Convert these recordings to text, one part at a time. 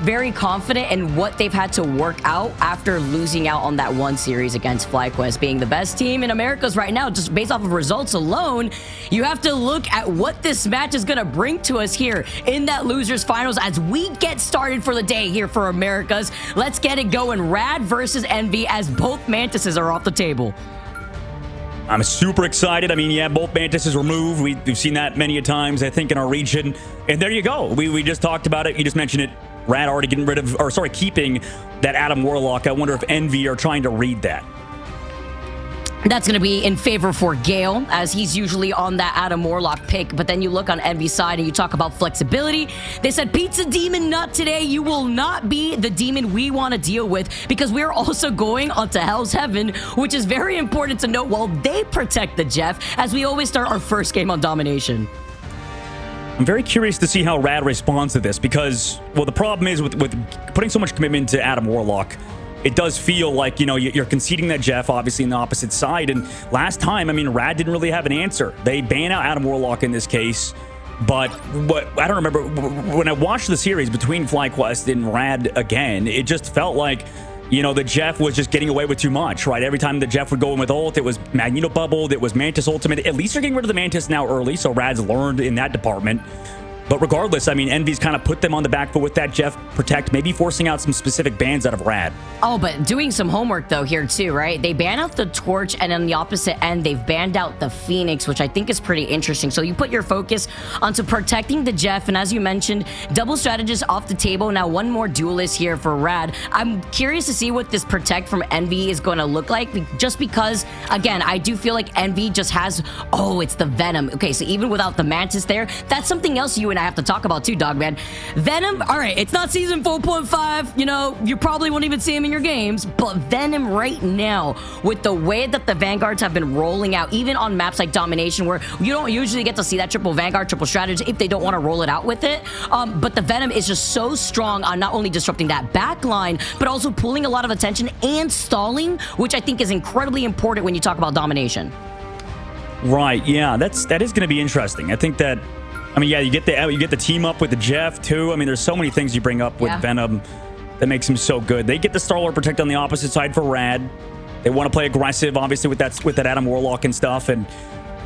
very confident in what they've had to work out after losing out on that one series against FlyQuest, being the best team in Americas right now. Just based off of results alone, you have to look at what this match is going to bring to us here in that losers finals as we get started for the day here for Americas. Let's get it going. Rad versus Envy, as both Mantises are off the table. I'm super excited. I mean, yeah, both Mantises were moved. We've seen that many a times, I think, in our region. And there you go. We just talked about it. You just mentioned it. Rad already getting rid of, or sorry, keeping that Adam Warlock. I wonder if Envy are trying to read that. That's going to be in favor for Gale, as he's usually on that Adam Warlock pick. But then you look on Envy's side and you talk about flexibility. They said, Pizza Demon, not today. You will not be the demon we want to deal with, because we're also going onto Hell's Heaven, which is very important to note while they protect the Jeff, as we always start our first game on Domination. I'm very curious to see how Rad responds to this, because, well, the problem is with putting so much commitment to Adam Warlock, it does feel like, you know, you're conceding that Jeff, obviously, in the opposite side. And last time, I mean, Rad didn't really have an answer. They ban out Adam Warlock in this case. But I don't remember, when I watched the series between FlyQuest and Rad again, it just felt like, you know, the Jeff was just getting away with too much, right? Every time the Jeff would go in with ult, it was Magneto bubbled, it was Mantis ultimate. At least they're getting rid of the Mantis now early, so Rad's learned in that department. But regardless, I mean, Envy's kind of put them on the back foot with that Jeff protect, maybe forcing out some specific bans out of Rad. Oh, but doing some homework, though, here, too, right? They ban out the Torch, and on the opposite end, they've banned out the Phoenix, which I think is pretty interesting. So you put your focus onto protecting the Jeff, and as you mentioned, double strategist off the table. Now, one more duelist here for Rad. I'm curious to see what this protect from Envy is going to look like, just because, again, I do feel like Envy just has, oh, it's the Venom. Okay, so even without the Mantis there, that's something else you and I have to talk about too, Dogman. Venom, all right, it's not season 4.5, you know, you probably won't even see him in your games, but Venom right now, with the way that the Vanguards have been rolling out, even on maps like Domination, where you don't usually get to see that triple Vanguard, triple strategy, if they don't want to roll it out with it, but the Venom is just so strong on not only disrupting that back line, but also pulling a lot of attention and stalling, which I think is incredibly important when you talk about Domination. Right, yeah, that is going to be interesting. I think that, I mean, yeah, you get the team up with the Jeff too. I mean, there's so many things you bring up with Venom that makes him so good. They get the Star-Lord protect on the opposite side for Rad. They want to play aggressive, obviously, with that Adam Warlock and stuff. And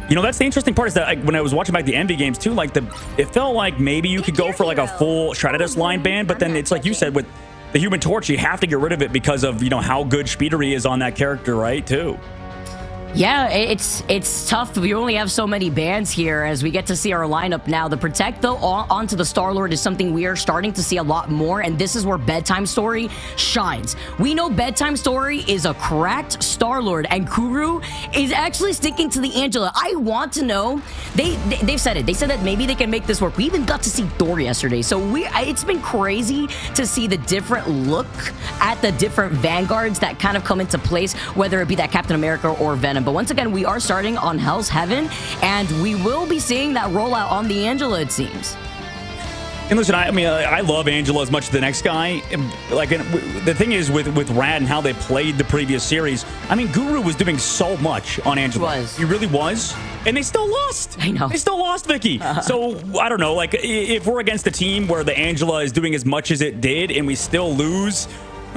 you know, that's the interesting part, is that when I was watching back the Envy games too, like it felt like maybe you could go for like a full Strategist line ban, but then it's like you said with the Human Torch, you have to get rid of it because of, you know, how good Speedery is on that character, right? Too. Yeah, it's tough. We only have so many bans here as we get to see our lineup now. The Protect, though, onto the Star-Lord is something we are starting to see a lot more, and this is where Bedtime Story shines. We know Bedtime Story is a cracked Star-Lord, and Kuru is actually sticking to the Angela. I want to know, they've said it. They said that maybe they can make this work. We even got to see Thor yesterday, so it's been crazy to see the different look at the different Vanguards that kind of come into place, whether it be that Captain America or Venom. But once again, we are starting on Hell's Heaven, and we will be seeing that rollout on the Angela, it seems. And listen, I mean, I love Angela as much as the next guy. Like, the thing is with Rad and how they played the previous series, I mean, Guru was doing so much on Angela. He really was. And they still lost. I know. They still lost, Vicky. So, I don't know, like, if we're against a team where the Angela is doing as much as it did and we still lose,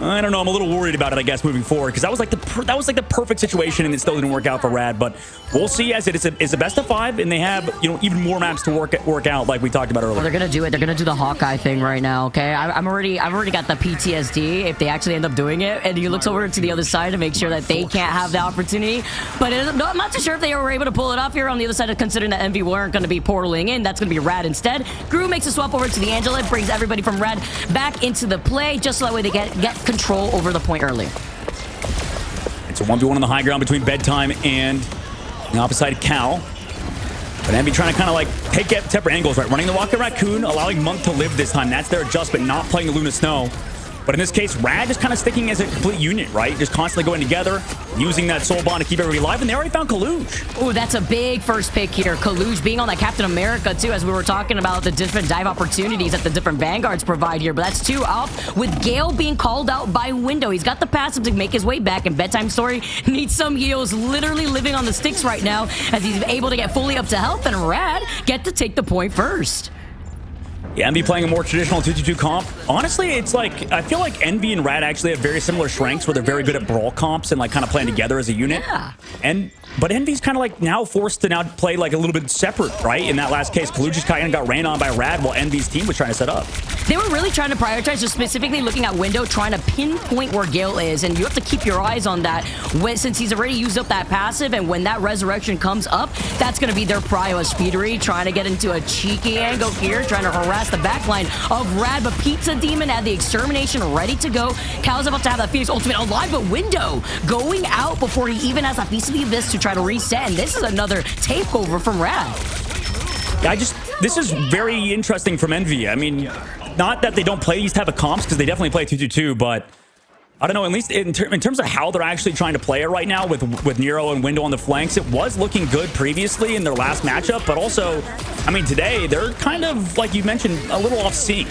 I don't know. I'm a little worried about it, I guess, moving forward, because that was like the perfect situation, and it still didn't work out for Rad. But we'll see. As it's a best of 5, and they have, you know, even more maps to work out, like we talked about earlier. Well, they're gonna do it. They're gonna do the Hawkeye thing right now. Okay, I've already got the PTSD if they actually end up doing it. And he looks over to the other side to make sure that they can't have the opportunity. But no, I'm not too sure if they were able to pull it off here on the other side, considering that Envy weren't going to be portaling in. That's going to be Rad instead. Gru makes a swap over to the Angela, brings everybody from Rad back into the play, just so that way they get control over the point early. It's a 1v1 on the high ground between Bedtime and the opposite side, Cal. But Envy trying to kind of like take separate angles, right? Running the Rocket Raccoon, allowing Monk to live this time. That's their adjustment, not playing the Luna Snow. But in this case, Rad is kind of sticking as a complete unit, right? Just constantly going together, using that soul bond to keep everybody alive, and they already found Kaluj. Oh, that's a big first pick here. Kaluj being on that Captain America, too, as we were talking about the different dive opportunities that the different Vanguards provide here. But that's 2 off, with Gale being called out by Window. He's got the passive to make his way back, and Bedtime Story needs some heals, literally living on the sticks right now, as he's able to get fully up to health, and Rad get to take the point first. Yeah, Envy playing a more traditional 2-2-2 comp. Honestly, it's like, I feel like Envy and Rad actually have very similar strengths where they're very good at brawl comps and like kind of playing together as a unit. Yeah. But Envy's kind of like now forced to now play like a little bit separate, right? In that last case, Kaluji's kind of got ran on by Rad while Envy's team was trying to set up. They were really trying to prioritize, just specifically looking at window, trying to pinpoint where Gale is, and you have to keep your eyes on that since he's already used up that passive, and when that resurrection comes up, that's going to be their prio as Speedery, trying to get into a cheeky angle here, trying to harass the backline of Rad, but Pizza Demon had the extermination ready to go. Cal's about to have that Phoenix ultimate alive, but window going out before he even has a piece of the abyss to try to reset, and this is another takeover from Rad. This is very interesting from Envy. I mean, not that they don't play these type of comps, because they definitely play 2-2-2, but I don't know, at least in terms of how they're actually trying to play it right now with Nero and Window on the flanks, it was looking good previously in their last matchup, but also, I mean, today, they're kind of, like you mentioned, a little off sync.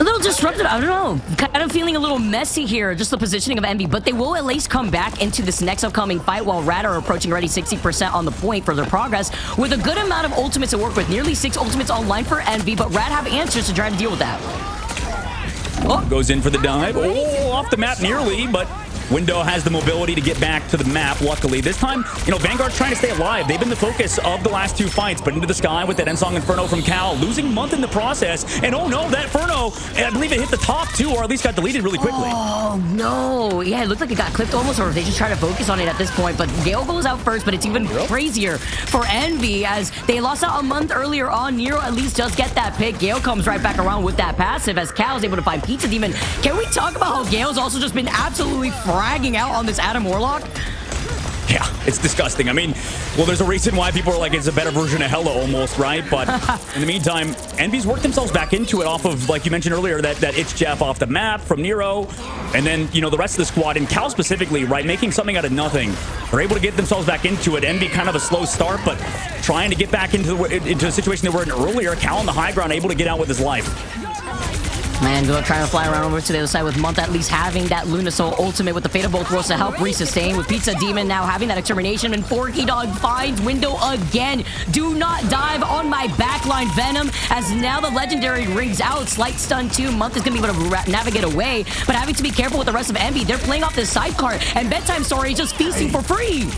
A little disruptive, I don't know. Kind of feeling a little messy here, just the positioning of Envy, but they will at least come back into this next upcoming fight while Rad are approaching already 60% on the point for their progress, with a good amount of ultimates to work with. Nearly 6 ultimates online for Envy, but Rad have answers to try to deal with that. Oh, goes in for the dive. Oh, off the map nearly, but Window has the mobility to get back to the map, luckily. This time, you know, Vanguard's trying to stay alive. They've been the focus of the last 2 fights, but into the sky with that Ensong Inferno from Cal, losing Month in the process. And oh no, that Inferno, I believe it hit the top too, or at least got deleted really quickly. Oh no. Yeah, it looked like it got clipped almost, or they just try to focus on it at this point. But Gale goes out first, but it's even crazier for Envy as they lost out a month earlier on. Nero at least does get that pick. Gale comes right back around with that passive as Cal's able to find Pizza Demon. Can we talk about how Gale's also just been absolutely fragging out on this Adam Warlock? Yeah, it's disgusting. I mean, well, there's a reason why people are like, it's a better version of Hella almost, right? But in the meantime, Envy's worked themselves back into it off of, like you mentioned earlier, that It's Jeff off the map from Nero. And then, you know, the rest of the squad, and Cal specifically, right, making something out of nothing. They're able to get themselves back into it. Envy kind of a slow start, but trying to get back into a situation they were in earlier. Cal on the high ground, able to get out with his life. Man, go trying to fly around over to the other side with Month at least having that Lunasoul ultimate with the Fatal Bolt Rolls to help resustain, with Pizza Demon now having that extermination, and Forky Dog finds Window again. Do not dive on my backline, Venom, as now the Legendary rings out. Slight stun too. Month is going to be able to navigate away, but having to be careful with the rest of Envy. They're playing off this sidecar, and Bedtime Story is just feasting for free.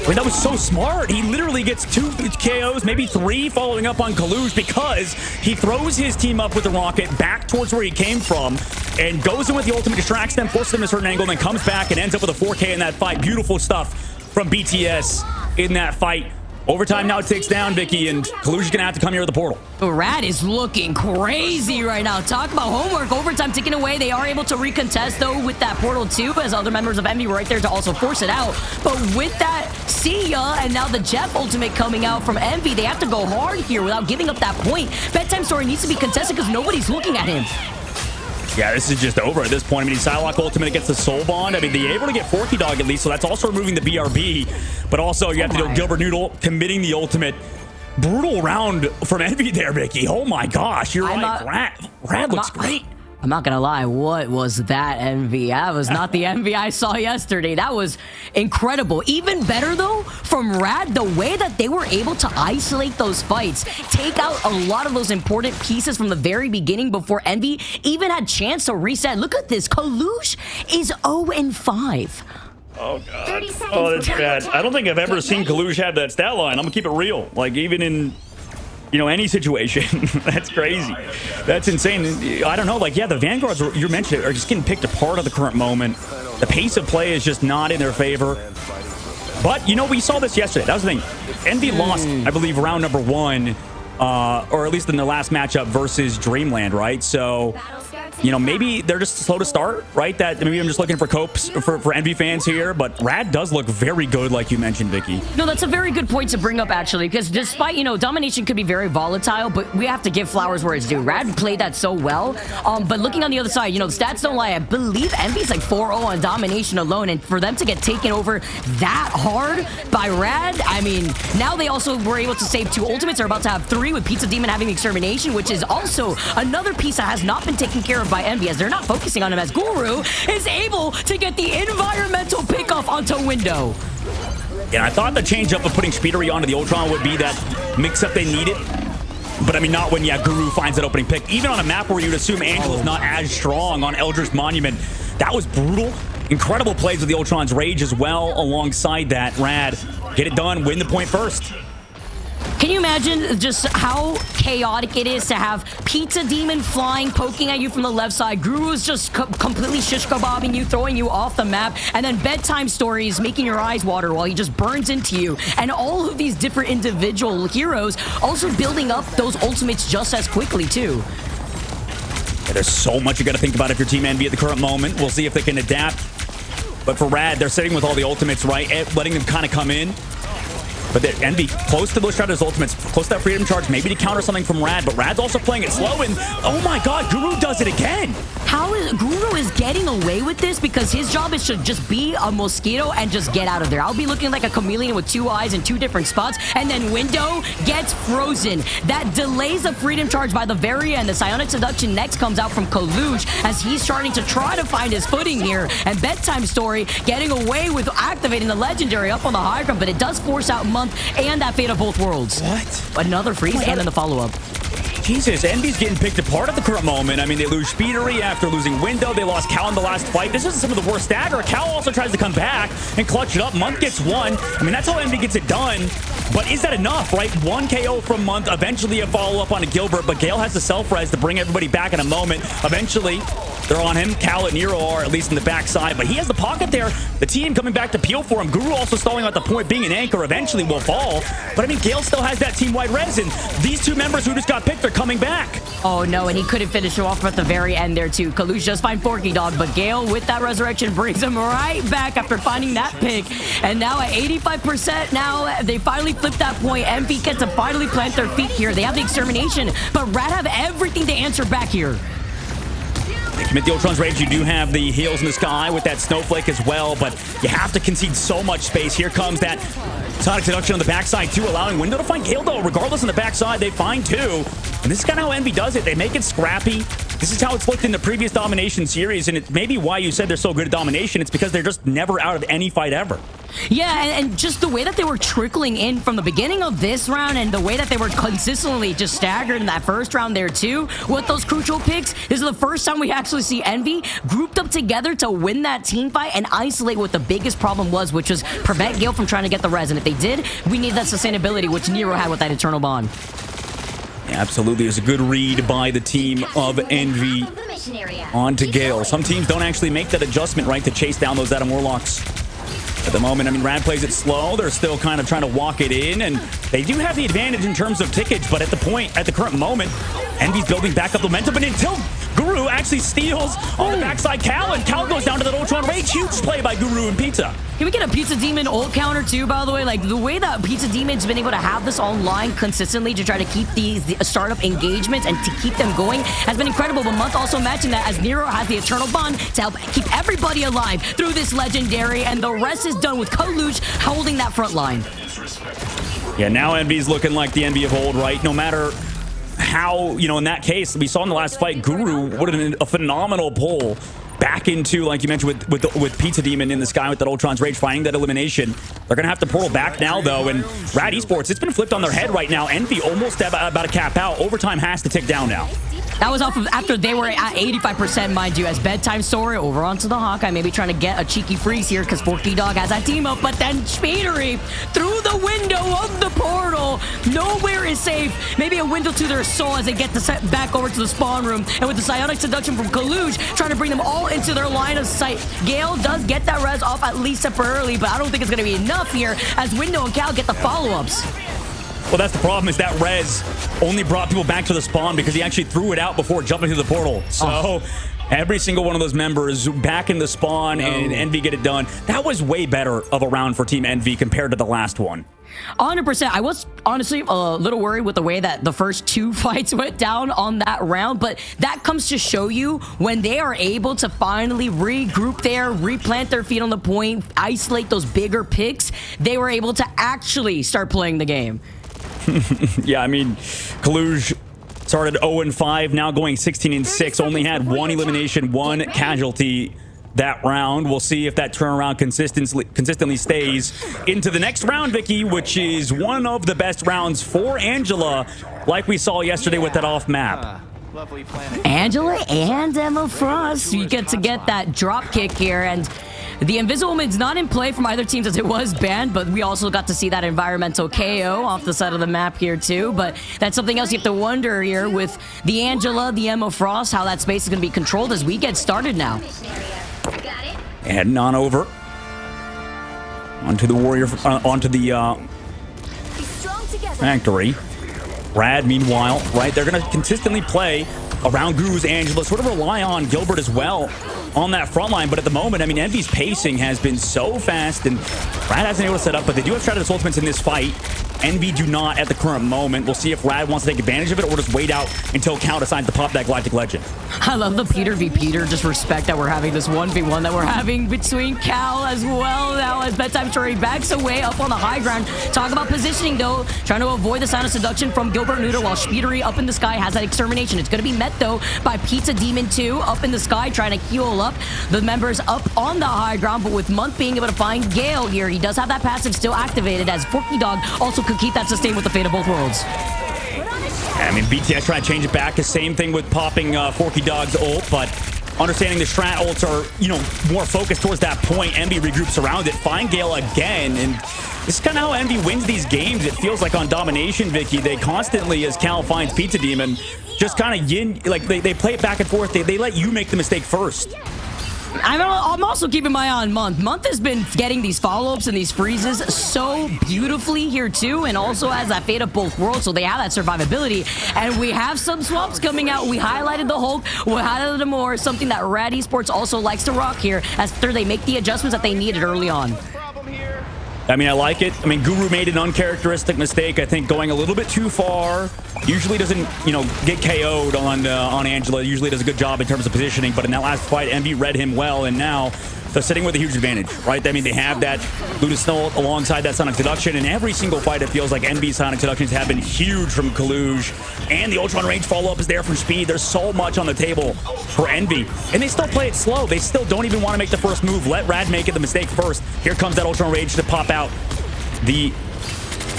Wait, that was so smart. He literally gets 2 KOs, maybe 3, following up on Kaluj, because he throws his team up with the rocket back towards where he came from and goes in with the ultimate, distracts them, forces them to a certain angle, and then comes back and ends up with a 4K in that fight. Beautiful stuff from BTS in that fight. Overtime now takes down Vicky, and Kaluja's gonna have to come here to the portal. Rad is looking crazy right now. Talk about homework. Overtime ticking away. They are able to recontest, though, with that portal, too, as other members of Envy were right there to also force it out. But with that, see ya, and now the Jeff ultimate coming out from Envy, they have to go hard here without giving up that point. Bedtime Story needs to be contested because nobody's looking at him. Yeah, this is just over at this point. I mean, Psylocke ultimate gets the Soul Bond. I mean, they're able to get Forky Dog at least, so that's also removing the BRB. But also, you have to do Gilbert Noodle committing the ultimate. Brutal round from Envy there, Vicky. Oh my gosh, you're right. Rad looks great. I'm not gonna lie, what was that Envy? That was not the Envy I saw yesterday. That was incredible. Even better though, from Rad, the way that they were able to isolate those fights, take out a lot of those important pieces from the very beginning before Envy even had chance to reset. Look at this, Kaluj is 0-5. Oh god. Oh, that's bad. I don't think I've ever seen Kaluj have that stat line. I'm gonna keep it real. Like, even in, you know, any situation. That's crazy. That's insane. I don't know, like, yeah, the Vanguards you mentioned are just getting picked apart at the current moment. The pace of play is just not in their favor. But, you know, we saw this yesterday. That was the thing. Envy lost, I believe, round number 1, or at least in the last matchup versus Dreamland, right? So, you know, maybe they're just slow to start, right? That maybe I'm just looking for copes for Envy fans here, but Rad does look very good, like you mentioned, Vicky. No, that's a very good point to bring up, actually, because despite, you know, domination could be very volatile, but we have to give flowers where it's due. Rad played that so well, but looking on the other side, you know, the stats don't lie. I believe Envy's like 4-0 on domination alone, and for them to get taken over that hard by Rad, I mean, now they also were able to save 2 ultimates. They're about to have 3 with Pizza Demon having the extermination, which is also another piece that has not been taken care of by Envy, as they're not focusing on him, as Guru is able to get the environmental pickoff onto Window. Yeah, I thought the change up of putting Speedery onto the Ultron would be that mix-up they needed. But I mean, not when, yeah, Guru finds that opening pick. Even on a map where you'd assume Angel's not as strong on Eldritch Monument. That was brutal. Incredible plays with the Ultron's Rage as well. Alongside that, Rad, get it done, win the point first. Can you imagine just how chaotic it is to have Pizza Demon flying, poking at you from the left side, Guru's just completely shish kebabbing you, throwing you off the map, and then Bedtime Stories making your eyes water while he just burns into you, and all of these different individual heroes also building up those ultimates just as quickly too. Yeah, there's so much you got to think about if you're Team Envy at the current moment. We'll see if they can adapt. But for Rad, they're sitting with all the ultimates, right? Letting them kind of come in. But Envy close to those Shredder's ultimates, close to that freedom charge, maybe to counter something from Rad, but Rad's also playing it slow, and oh my god, Guru does it again! How is Guru is getting away with this? Because his job is to just be a mosquito and just get out of there. I'll be looking like a chameleon with 2 eyes in 2 different spots, and then Window gets frozen. That delays the freedom charge by the very end. The Psionic Seduction next comes out from Kaluj as he's starting to try to find his footing here, and Bedtime Story getting away with activating the Legendary up on the high ground, but it does force out Month and that Fate of Both Worlds. What? Another freeze and then the follow-up. Jesus, Envy's getting picked apart at the current moment. I mean, they lose Speedery after losing Window. They lost Cal in the last fight. This isn't some of the worst stagger. Cal also tries to come back and clutch it up. Month gets 1. I mean, that's how Envy gets it done. But is that enough, right? 1 KO from Month. Eventually a follow-up on a Gilbert, but Gale has the self-res to bring everybody back in a moment. Eventually, they're on him. Cal and Nero are, at least in the backside, but he has the pocket there. The team coming back to peel for him. Guru also stalling at the point, being an anchor, eventually will fall. But I mean, Gale still has that team-wide res, and these 2 members who just got picked are coming back. Oh no, and he couldn't finish him off at the very end there too. Kalush just find Forky Dog, but Gale with that resurrection brings him right back after finding that pick. And now at 85%, now they finally flip that point. Envy gets to finally plant their feet here. They have the extermination, but Rad have everything to answer back here. They commit the Ultron's Rage. You do have the heals in the sky with that Snowflake as well, but you have to concede so much space. Here comes that Sonic Seduction on the backside too, allowing Window to find Gale though. Regardless on the backside, they find 2. And this is kind of how Envy does it. They make it scrappy. This is how it's looked in the previous Domination series, and it's maybe why you said they're so good at Domination. It's because they're just never out of any fight ever. Yeah, and just the way that they were trickling in from the beginning of this round and the way that they were consistently just staggered in that first round there too with those crucial picks. This is the first time we actually see Envy grouped up together to win that team fight and isolate what the biggest problem was, which was prevent Gale from trying to get the res. And if they did, we need that sustainability, which Nero had with that Eternal Bond. Yeah, absolutely. It was a good read by the team of Envy onto Gale. Some teams don't actually make that adjustment, right, to chase down those Adam Warlocks. At the moment, I mean, Rad plays it slow. They're still kind of trying to walk it in, and they do have the advantage in terms of tickets, but at the current moment, Envy's building back up momentum, but until Guru actually steals on the backside Cal, and Cal goes down to that Ultron Rage. Huge play by Guru and Pizza. Can we get a Pizza Demon ult counter too, by the way? Like, the way that Pizza Demon's been able to have this online consistently to try to keep the startup engagements and to keep them going has been incredible. But Month also mentioned that as Nero has the Eternal Bond to help keep everybody alive through this Legendary, and the rest is done with Kaluj holding that front line. Yeah, now Envy's looking like the Envy of old, right? No matter how, you know, in that case, we saw in the last fight, Guru would have been a phenomenal pull back into, like you mentioned, with Pizza Demon in the sky with that Ultron's Rage, finding that elimination. They're going to have to portal back now, though, and Rad Esports, it's been flipped on their head right now. Envy almost about to cap out. Overtime has to tick down now. That was off of after they were at 85%, mind you, as Bedtime Story over onto the Hawkeye, maybe trying to get a cheeky freeze here because Forky Dog has that team up, but then Speedery through the window of the portal. Nowhere is safe. Maybe a window to their soul as they get the set back over to the spawn room, and with the Psionic Seduction from Kaluj trying to bring them all into their line of sight. Gale does get that res off at least temporarily, but I don't think it's going to be enough here as Window and Cal get the follow-ups. Well, that's the problem, is that res only brought people back to the spawn because he actually threw it out before jumping through the portal. So every single one of those members back in the spawn and Envy get it done. That was way better of a round for Team Envy compared to the last one. 100%. I was honestly a little worried with the way that the first 2 fights went down on that round, but that comes to show you when they are able to finally regroup there, replant their feet on the point, isolate those bigger picks, they were able to actually start playing the game. Yeah, I mean, Kaluj started 0-5, now going 16-6, only had 1 elimination, 1 casualty. that round. We'll see if that turnaround consistently stays into the next round, Vicky, which is one of the best rounds for Angela, like we saw yesterday with that off map. Angela and Emma Frost, you get that drop kick here, and the Invisible Woman's not in play from either teams as it was banned, but we also got to see that environmental KO off the side of the map here too. But that's something else you have to wonder here with the Angela, the Emma Frost, how that space is going to be controlled as we get started now. Heading on over onto the Warrior, onto the factory. Rad, meanwhile, right, they're going to consistently play around Guru's Angela, sort of rely on Gilbert as well on that front line. But at the moment, I mean, Envy's pacing has been so fast, and Rad hasn't been able to set up, but they do have Stratus ultimates in this fight. Envy do not at the current moment. We'll see if Rad wants to take advantage of it or just wait out until Cal decides to pop that Galactic Legend. I love the Peter v. Peter, just respect that we're having this 1v1 that we're having between Cal as well now as Bedtime Story backs away up on the high ground. Talk about positioning though, trying to avoid the sound of seduction from Gilbert Neuter while Speedery up in the sky has that extermination. It's going to be met though by Pizza Demon 2 up in the sky trying to heal up the members up on the high ground, but with Month being able to find Gale here, he does have that passive still activated as Forky Dog also could keep that sustained with the Fate of Both Worlds. I mean, BTS trying to change it back. The same thing with popping Forky Dog's ult, but understanding the strat ults are, you know, more focused towards that point. Envy regroups around it. Find Gale again, and this is kind of how Envy wins these games. It feels like on Domination, Vicky, they constantly, as Cal finds Pizza Demon, just kind of like they play it back and forth. They let you make the mistake first. I'm also keeping my eye on Month. Month has been getting these follow-ups and these freezes so beautifully here too, and also has that Fate of Both Worlds, so they have that survivability. And we have some swaps coming out. We highlighted the Hulk, we highlighted the more, something that Rad Esports also likes to rock here after they make the adjustments that they needed early on. I mean, I like it. I mean, Guru made an uncharacteristic mistake, I think, going a little bit too far. Usually doesn't, you know, get KO'd on Angela. Usually does a good job in terms of positioning, but in that last fight, Envy read him well, and now they're sitting with a huge advantage, right? I mean, they have that Luda Snow alongside that Sonic Seduction, and every single fight, it feels like Envy's Sonic Seductions have been huge from Kaluj, and the Ultron range follow-up is there from Speed. There's so much on the table for Envy, and they still play it slow. They still don't even want to make the first move. Let Rad make it the mistake first. Here comes that Ultron rage to pop out the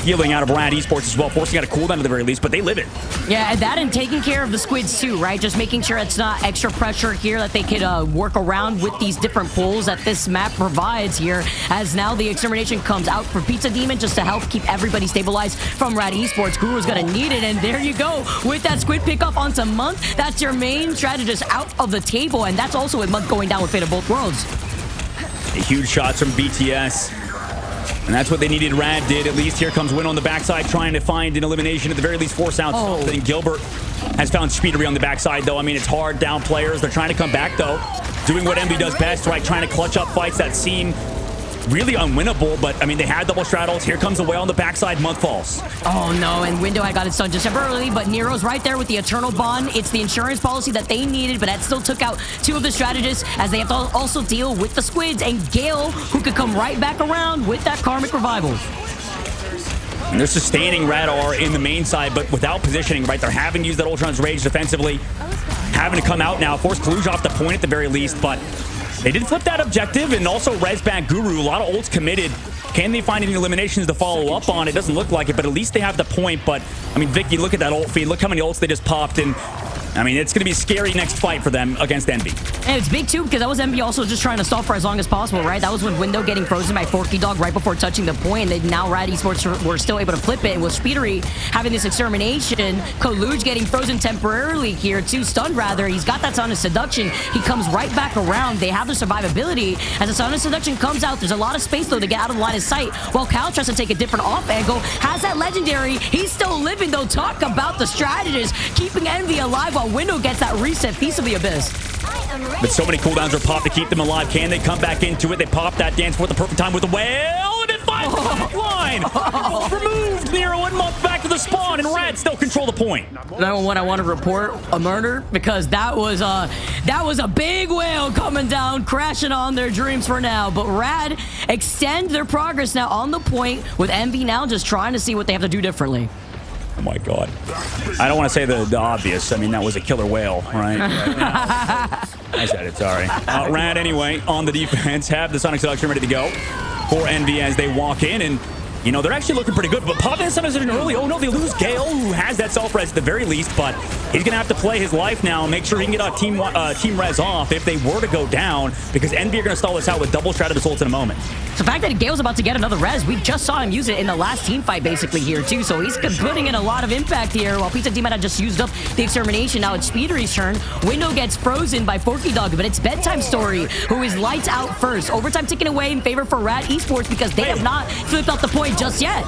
healing out of Rad Esports as well, forcing out a cooldown at the very least, but they live it. Yeah, and that and taking care of the squids too, right? Just making sure it's not extra pressure here that they could work around with these different pulls that this map provides here, as now the extermination comes out for Pizza Demon just to help keep everybody stabilized from Rad Esports. Guru's gonna need it, and there you go with that squid pickoff onto Month. That's your main strategist out of the table, and that's also with Month going down with Fate of Both Worlds. Huge shots from BTS. And that's what they needed. Rad did. At least here comes Win on the backside, trying to find an elimination, at the very least force out something. Gilbert has found Speedery on the backside, though. I mean, it's hard, down players. They're trying to come back, though. Doing what Envy does best, right? Trying to clutch up fights that seem really unwinnable, but I mean, they had double straddles. Here comes the whale on the backside. Month falls. Oh no, and Window had got it stunned just temporarily, but Nero's right there with the Eternal Bond. It's the insurance policy that they needed, but that still took out two of the strategists, as they have to also deal with the squids and Gale, who could come right back around with that Karmic Revival. And they're sustaining Radar in the main side, but without positioning, right? They're having to use that Ultron's Rage defensively, having to come out now, force Kaluj off the point at the very least, but they did flip that objective, and also res back Guru. A lot of ults committed. Can they find any eliminations to follow up on? It doesn't look like it, but at least they have the point. But, I mean, Vicky, look at that ult feed. Look how many ults they just popped, and I mean, it's going to be a scary next fight for them against Envy. And it's big, too, because that was Envy also just trying to stall for as long as possible, right? That was when Window getting frozen by Forky Dog right before touching the point, and then now Rad Esports were still able to flip it. And with Speedery having this extermination, Kaluj getting frozen temporarily here, too, stunned rather. He's got that Son of Seduction. He comes right back around. They have the survivability. As the Son of Seduction comes out, there's a lot of space, though, to get out of the line of sight. While Cal tries to take a different off angle, has that Legendary. He's still living, though. Talk about the strategist keeping Envy alive while Window gets that reset Feast of the Abyss. But so many cooldowns are popped to keep them alive. Can they come back into it? They pop that dance for the perfect time with the whale, and it finds the top line. Both removed. Nero and Month back to the spawn, and Rad still control the point. That one I want to report a murder, because that was a big whale coming down, crashing on their dreams for now. But Rad extend their progress now on the point, with Envy now just trying to see what they have to do differently. Oh my god. I don't want to say the obvious. I mean, that was a killer whale, right? I said it, sorry. Rad, anyway, on the defense, have the Sonic selection ready to go for Envy as they walk in, and you know, they're actually looking pretty good, but POVS has an early. Oh no, they lose Gale, who has that self-res at the very least, but he's going to have to play his life now, make sure he can get a team res off if they were to go down, because Envy are going to stall this out with double Stratus ults in a moment. The fact that Gale's about to get another res, we just saw him use it in the last team fight basically here too, so he's putting in a lot of impact here, while Pizza Demon had just used up the extermination. Now it's Speedery's turn. Window gets frozen by Forky Dog, but it's Bedtime Story, who is lights out first. Overtime taken away in favor for Rad Esports because they have not flipped off the point just yet.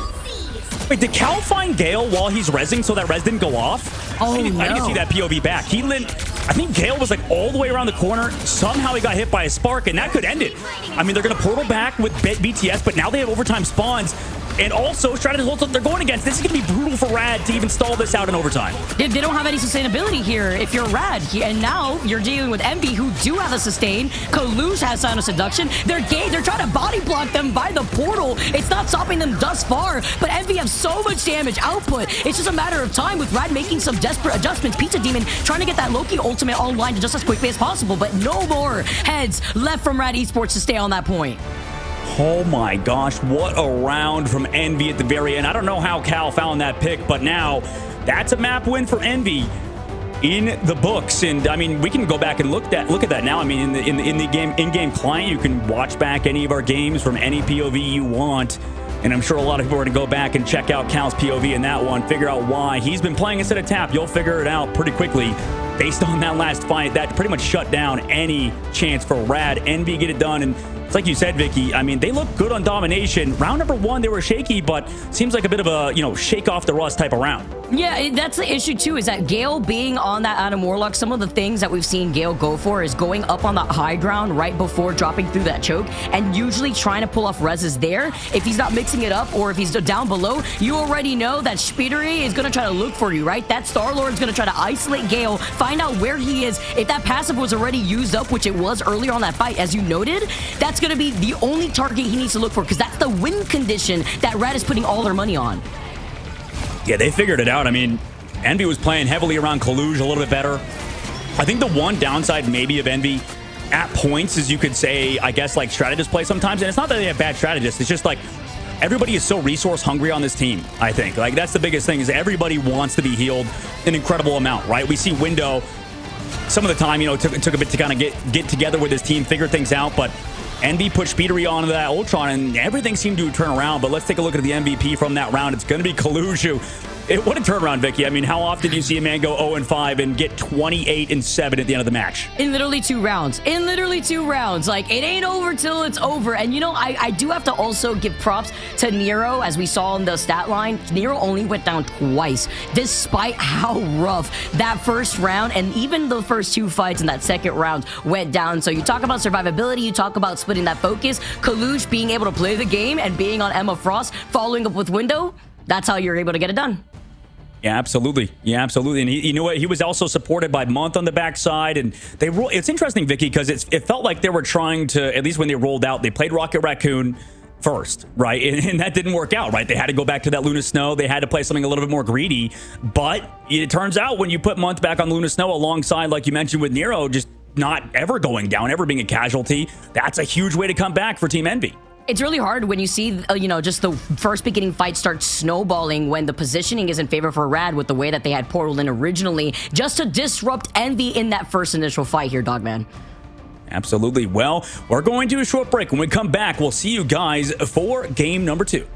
Wait, did Cal find Gale while he's rezzing so that res didn't go off? Oh, I didn't no. see that POV back. I think Gale was like all the way around the corner. Somehow he got hit by a spark, and that could end it. I mean, they're going to portal back with BTS, but now they have overtime spawns. And also, Stratus ults they're going against. This is going to be brutal for Rad to even stall this out in overtime. They don't have any sustainability here if you're Rad. And now you're dealing with Envy, who do have a sustain. Kalush has Sound of Seduction. They're trying to body block them by the portal. It's not stopping them thus far, but Envy have so much damage output. It's just a matter of time with Rad making some desperate adjustments. Pizza Demon trying to get that Loki ultimate online just as quickly as possible, but no more heads left from Rad Esports to stay on that point. Oh my gosh, what a round from Envy at the very end. I don't know how Cal found that pick, but now that's a map win for Envy in the books. And I mean, we can go back and look at that now. I mean, in the in-game client, you can watch back any of our games from any POV you want. And I'm sure a lot of people are going to go back and check out Cal's POV in that one, figure out why he's been playing instead of Tap. You'll figure it out pretty quickly based on that last fight. That pretty much shut down any chance for Rad. Envy get it done. And it's like you said, Vicky, I mean, they look good on domination. Round number one, they were shaky, but seems like a bit of a, you know, shake off the rust type of round. Yeah, that's the issue too, is that Gale being on that Adam Warlock, some of the things that we've seen Gale go for is going up on that high ground right before dropping through that choke, and usually trying to pull off reses there. If he's not mixing it up, or if he's down below, you already know that Speedery is going to try to look for you, right? That Star-Lord's going to try to isolate Gale, find out where he is. If that passive was already used up, which it was earlier on that fight, as you noted, that's going to be the only target he needs to look for, because that's the win condition that Rad is putting all their money on. Yeah, they figured it out. I mean, Envy was playing heavily around Kaluj a little bit better. I think the one downside maybe of Envy at points is, you could say, I guess, like strategist play sometimes. And it's not that they have bad strategists. It's just like everybody is so resource hungry on this team, I think. Like, that's the biggest thing, is everybody wants to be healed an incredible amount, right? We see Window some of the time, you know, it took a bit to kind of get together with his team, figure things out, but Envy pushed Speedery onto that Ultron, and everything seemed to turn around. But let's take a look at the MVP from that round. It's going to be Kaluju. What a turnaround, Vicky. I mean, how often do you see a man go 0-5 and get 28-7 at the end of the match? In literally 2 rounds. In literally 2 rounds. Like, it ain't over till it's over. And, you know, I do have to also give props to Nero, as we saw in the stat line. Nero only went down twice, despite how rough that first round and even the first 2 fights in that second round went down. So you talk about survivability, you talk about splitting that focus. Kaluj being able to play the game and being on Emma Frost, following up with Window, that's how you're able to get it done. Yeah, absolutely. Yeah, absolutely. And you know what? He was also supported by Month on the backside. And it's interesting, Vicky, because it felt like they were trying to, at least when they rolled out, they played Rocket Raccoon first, right? And that didn't work out, right? They had to go back to that Luna Snow. They had to play something a little bit more greedy. But it turns out when you put Month back on Luna Snow alongside, like you mentioned with Nero, just not ever going down, ever being a casualty, that's a huge way to come back for Team Envy. It's really hard when you see, you know, just the first beginning fight start snowballing when the positioning is in favor for Rad with the way that they had portaled in originally, just to disrupt Envy in that first initial fight here, Dogman. Absolutely. Well, we're going to a short break. When we come back, we'll see you guys for game number 2.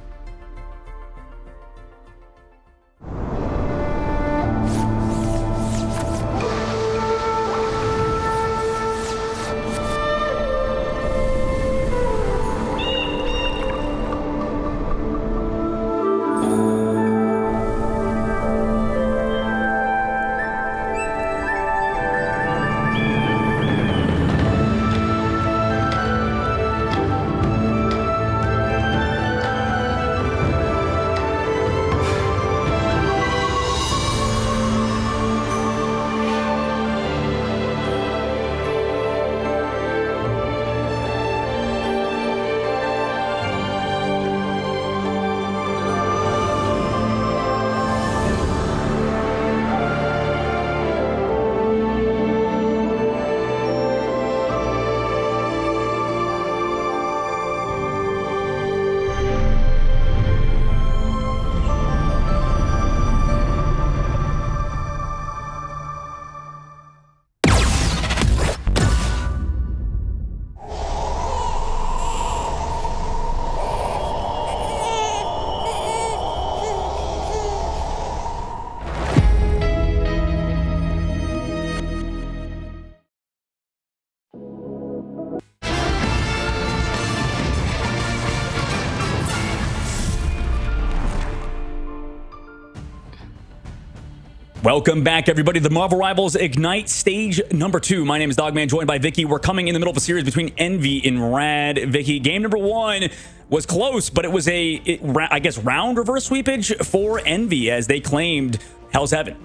Welcome back, everybody, to the Marvel Rivals Ignite Stage number 2. My name is Dogman, joined by Vicky. We're coming in the middle of a series between Envy and Rad. Vicky, game number 1 was close, but it was I guess, round reverse sweepage for Envy as they claimed Hell's Heaven.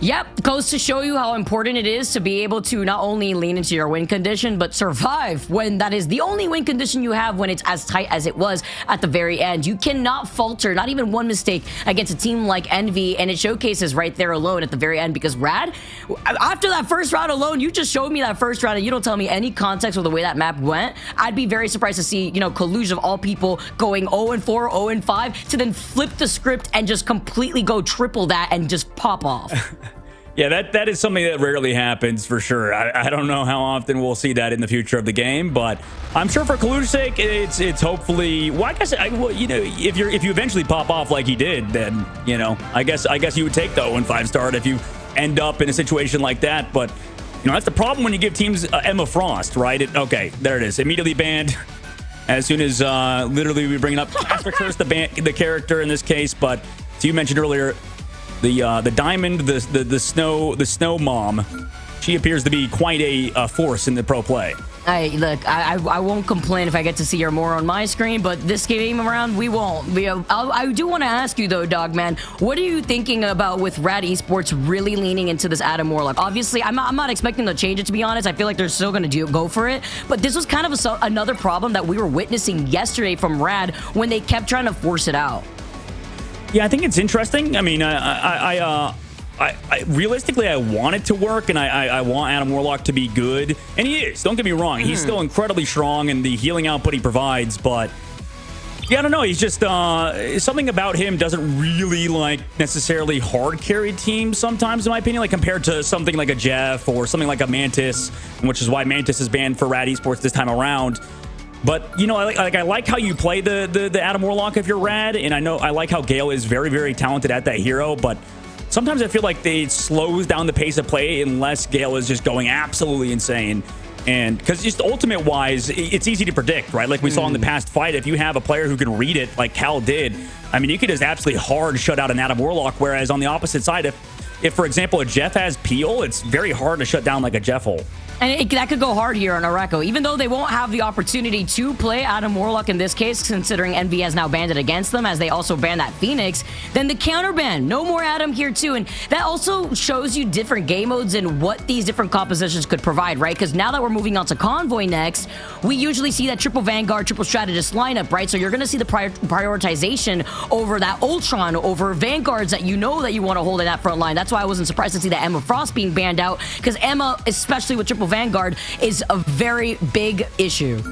Yep, goes to show you how important it is to be able to not only lean into your win condition, but survive when that is the only win condition you have when it's as tight as it was at the very end. You cannot falter, not even one mistake against a team like Envy, and it showcases right there alone at the very end because Rad, after that first round alone, you just showed me that first round and you don't tell me any context of the way that map went. I'd be very surprised to see, Collusion of all people going 0-4, 0-5 to then flip the script and just completely go triple that and just pop off. Yeah, that is something that rarely happens for sure. I don't know how often we'll see that in the future of the game, but I'm sure for Collusion's sake, it's hopefully. Well, I guess if you eventually pop off like he did, then I guess you would take the 0-5 start if you end up in a situation like that. But that's the problem when you give teams Emma Frost, right? Okay, there it is, immediately banned. As soon as literally we bring it up, Casper Curse, the character in this case, but as you mentioned earlier. The diamond, the snow mom, she appears to be quite a force in the pro play. Look, I won't complain if I get to see her more on my screen, but this game around, we won't. I do want to ask you, though, Dogman, what are you thinking about with Rad Esports really leaning into this Adam Warlock? Obviously, I'm not expecting to change it, to be honest. I feel like they're still going to go for it, but this was kind of another problem that we were witnessing yesterday from Rad when they kept trying to force it out. Yeah, I think it's interesting. I mean, I realistically, I want it to work, and I want Adam Warlock to be good, and he is. Don't get me wrong; he's still incredibly strong, and the healing output he provides. But yeah, I don't know. He's just something about him doesn't really necessarily hard carry teams sometimes, in my opinion. Like compared to something like a Jeff or something like a Mantis, which is why Mantis is banned for Rad Esports this time around. But I like how you play the Adam Warlock if you're Rad, and I like how Gale is very, very talented at that hero. But sometimes I feel like it slows down the pace of play unless Gale is just going absolutely insane. And because just ultimate wise, it's easy to predict, right? Like we saw in the past fight, if you have a player who can read it, like Cal did, I mean, you could just absolutely hard shut out an Adam Warlock. Whereas on the opposite side, if for example a Jeff has Peel, it's very hard to shut down like a Jeff hole. And that could go hard here on Araco, even though they won't have the opportunity to play Adam Warlock in this case, considering Envy has now banned it against them, as they also banned that Phoenix. Then the counter ban, no more Adam here too, and that also shows you different game modes and what these different compositions could provide, right? Because now that we're moving on to Convoy next, we usually see that triple Vanguard, triple Strategist lineup, right? So you're going to see the prioritization over that Ultron, over Vanguards that you want to hold in that front line. That's why I wasn't surprised to see that Emma Frost being banned out, because Emma, especially with triple Vanguard, is a very big issue.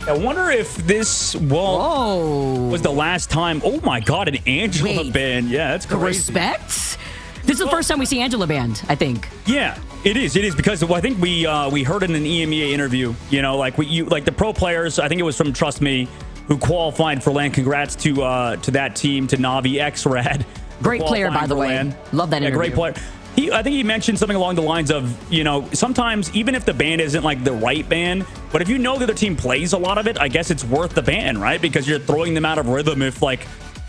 I wonder if this was the last time. Oh my god, an Angela ban. Yeah, that's crazy. Respect? This is the first time we see Angela banned, I think. Yeah, it is because I think we heard in an EMEA interview, like the pro players, I think it was from Trust Me, who qualified for LAN. Congrats to that team, to Navi X Rad. Great player, by the way. LAN. Love that interview. Great player. I think he mentioned something along the lines of, sometimes even if the ban isn't like the right ban, but if you know the other team plays a lot of it, I guess it's worth the ban, right? Because you're throwing them out of rhythm if,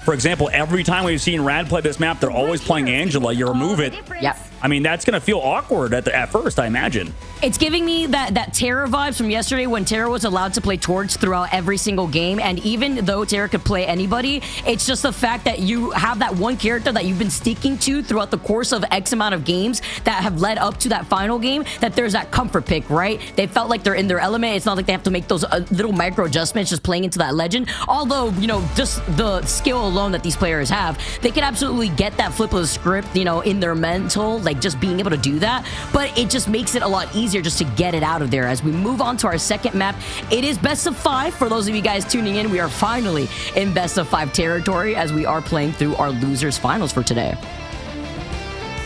for example, every time we've seen Rad play this map, they're always playing Angela. You remove it. Yep. I mean, that's going to feel awkward at first, I imagine. It's giving me that Terra vibes from yesterday when Terra was allowed to play Torch throughout every single game. And even though Terra could play anybody, it's just the fact that you have that one character that you've been sticking to throughout the course of X amount of games that have led up to that final game, that there's that comfort pick, right? They felt like they're in their element. It's not like they have to make those little micro adjustments just playing into that legend. Although, just the skill alone that these players have, they can absolutely get that flip of the script, in their mental, just being able to do that. But it just makes it a lot easier just to get it out of there. As we move on to our second map, it is best of 5. For those of you guys tuning in, we are finally in best of 5 territory as we are playing through our losers finals for today.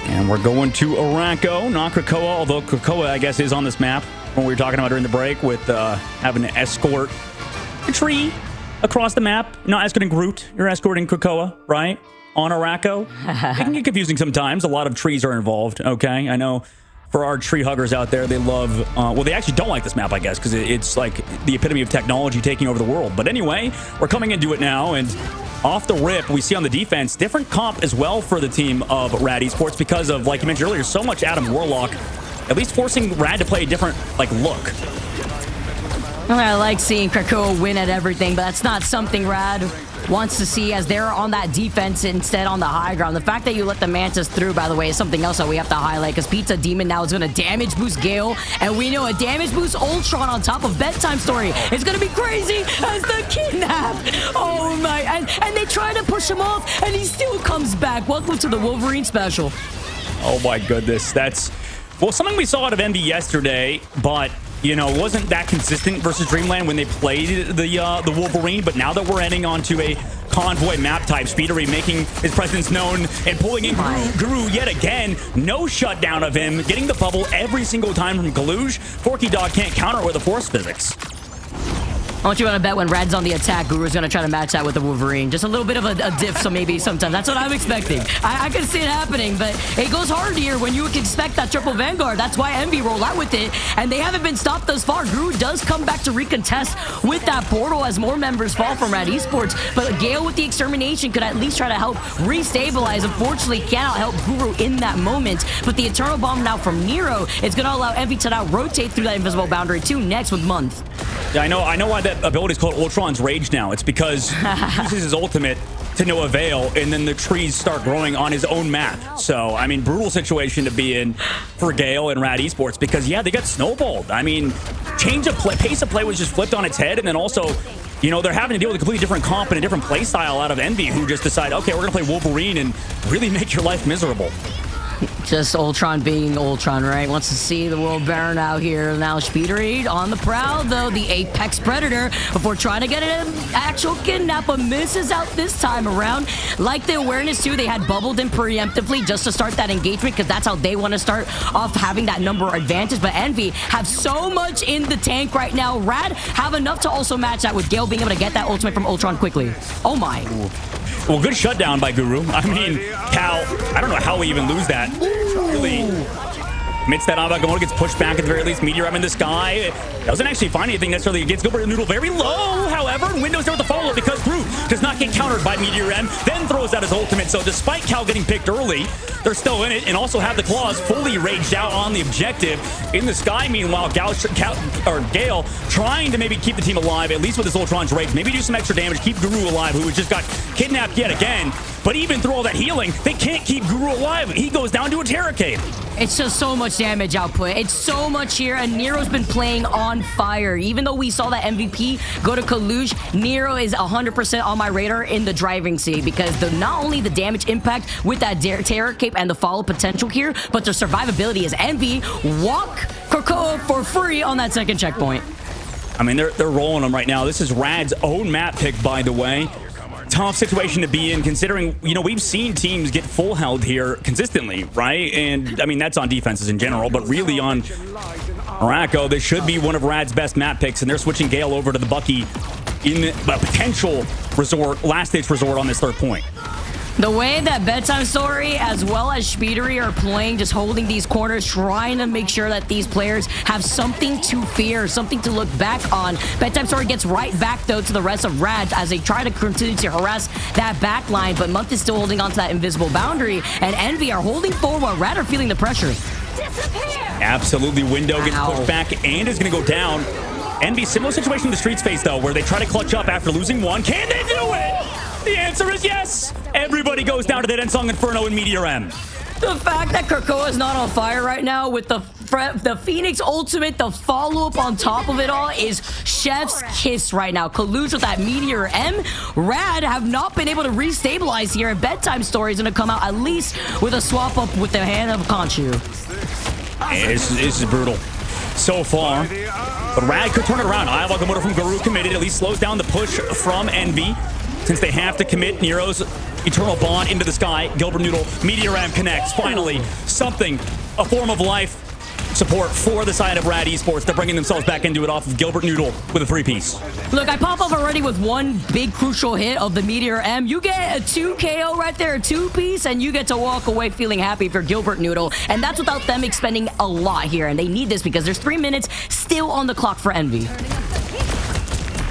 And we're going to Araco, not Krakoa, although Krakoa, I guess, is on this map. When we were talking about during the break with having to escort a tree across the map. You're not escorting Groot, you're escorting Krakoa, right? On Araco. It can get confusing sometimes. A lot of trees are involved, okay? I know for our tree huggers out there, they love... well, they actually don't like this map, I guess, because it's like the epitome of technology taking over the world. But anyway, we're coming into it now, and off the rip, we see on the defense, different comp as well for the team of Rad Esports because of, like you mentioned earlier, so much Adam Warlock, at least forcing Rad to play a different, like, look. I like seeing Krakoa win at everything, but that's not something Rad wants to see as they're on that defense instead on the high ground. The fact that you let the Mantis through, by the way, is something else that we have to highlight because Pizza Demon now is going to damage boost Gale, and we know a damage boost Ultron on top of Bedtime Story is going to be crazy as the kidnap. Oh my, and they try to push him off, and he still comes back. Welcome to the Wolverine special. Oh my goodness, that's, well, something we saw out of Envy yesterday, but you know, wasn't that consistent versus Dreamland when they played the Wolverine, but now that we're ending onto a convoy map type, Speedery making his presence known and pulling in Guru yet again. No shutdown of him, getting the bubble every single time from Kaluj. Forky Dog can't counter it with the force physics. I want you to bet when Rad's on the attack, Guru's going to try to match that with the Wolverine. Just a little bit of a diff, so maybe sometimes. That's what I'm expecting. I can see it happening, but it goes hard here when you can expect that triple Vanguard. That's why Envy roll out with it, and they haven't been stopped thus far. Guru does come back to recontest with that portal as more members fall from Rad Esports, but Gale with the extermination could at least try to help restabilize. Unfortunately, cannot help Guru in that moment, but the Eternal Bomb now from Nero is going to allow Envy to now rotate through that invisible boundary too next with Month. Yeah, I know why that ability is called Ultron's Rage now. It's because he uses his ultimate to no avail, and then the trees start growing on his own map. So, I mean, brutal situation to be in for Gale and Rad Esports because, yeah, they got snowballed. I mean, change of play, pace of play was just flipped on its head, and then also, you know, they're having to deal with a completely different comp and a different play style out of Envy, who just decide, okay, we're going to play Wolverine and really make your life miserable. Just Ultron being Ultron, right? Wants to see the world burn out here. Now Speedery on the prowl, though, the Apex Predator, before trying to get an actual kidnap, but misses out this time around. Like the awareness, too, they had bubbled in preemptively just to start that engagement because that's how they want to start off having that number advantage. But Envy have so much in the tank right now. Rad have enough to also match that with Gale being able to get that ultimate from Ultron quickly. Oh, my. Ooh. Well, good shutdown by Guru. I mean, Cal, I don't know how we even lose that. Really admits that Avagona gets pushed back at the very least. Meteor in the sky. Doesn't actually find anything necessarily against Gilbert Noodle. Very low, however. Windows there with the follow-up because Gru does not get countered by Meteor M, then throws out his ultimate. So despite Cal getting picked early, they're still in it and also have the claws fully raged out on the objective. In the sky, meanwhile, Gale trying to maybe keep the team alive, at least with his Ultron's rage. Maybe do some extra damage, keep Guru alive, who just got kidnapped yet again. But even through all that healing, they can't keep Guru alive. He goes down to a Terracade. It's just so much damage output. It's so much here, and Nero's been playing on fire. Even though we saw that MVP go to Kaluj, Nero is 100% on my radar in the driving seat because not only the damage impact with that Terror Cape and the follow potential here, but the survivability as Envy walk Krakoa for free on that second checkpoint. I mean, they're rolling them right now. This is Rad's own map pick, by the way. Tough situation to be in, considering, you know, we've seen teams get full held here consistently, right? And, I mean, that's on defenses in general, but really on Morocco, this should be one of Rad's best map picks, and they're switching Gale over to the Bucky in a potential resort, last-ditch resort on this third point. The way that Bedtime Story as well as Speedery are playing, just holding these corners, trying to make sure that these players have something to fear, something to look back on. Bedtime Story gets right back, though, to the rest of Rad as they try to continue to harass that back line, but Month is still holding on to that invisible boundary, and Envy are holding forward while Rad are feeling the pressure. Disappear! Absolutely, Window gets pushed back and is going to go down. Envy, similar situation to Streets face, though, where they try to clutch up after losing one. Can they do it? The answer is yes! Everybody goes down to that Ensong Inferno and Meteor M. The fact that Krakoa is not on fire right now with the Phoenix ultimate, the follow-up on top of it all is chef's kiss right now. Kaluj with that Meteor M. Rad have not been able to restabilize here, and Bedtime Story is going to come out at least with a swap-up with the hand of Conchu. This is brutal so far, but Rad could turn it around. Iowa Gamoto from Guru committed, at least slows down the push from Envy. Since they have to commit Nero's Eternal Bond into the sky, Gilbert Noodle, Meteor M connects. Finally, something, a form of life support for the side of Rad Esports. They're bringing themselves back into it off of Gilbert Noodle with a 3-piece. Look, I pop off already with one big crucial hit of the Meteor M. You get a 2 KO right there, a 2-piece, and you get to walk away feeling happy for Gilbert Noodle. And that's without them expending a lot here. And they need this because there's 3 minutes still on the clock for Envy.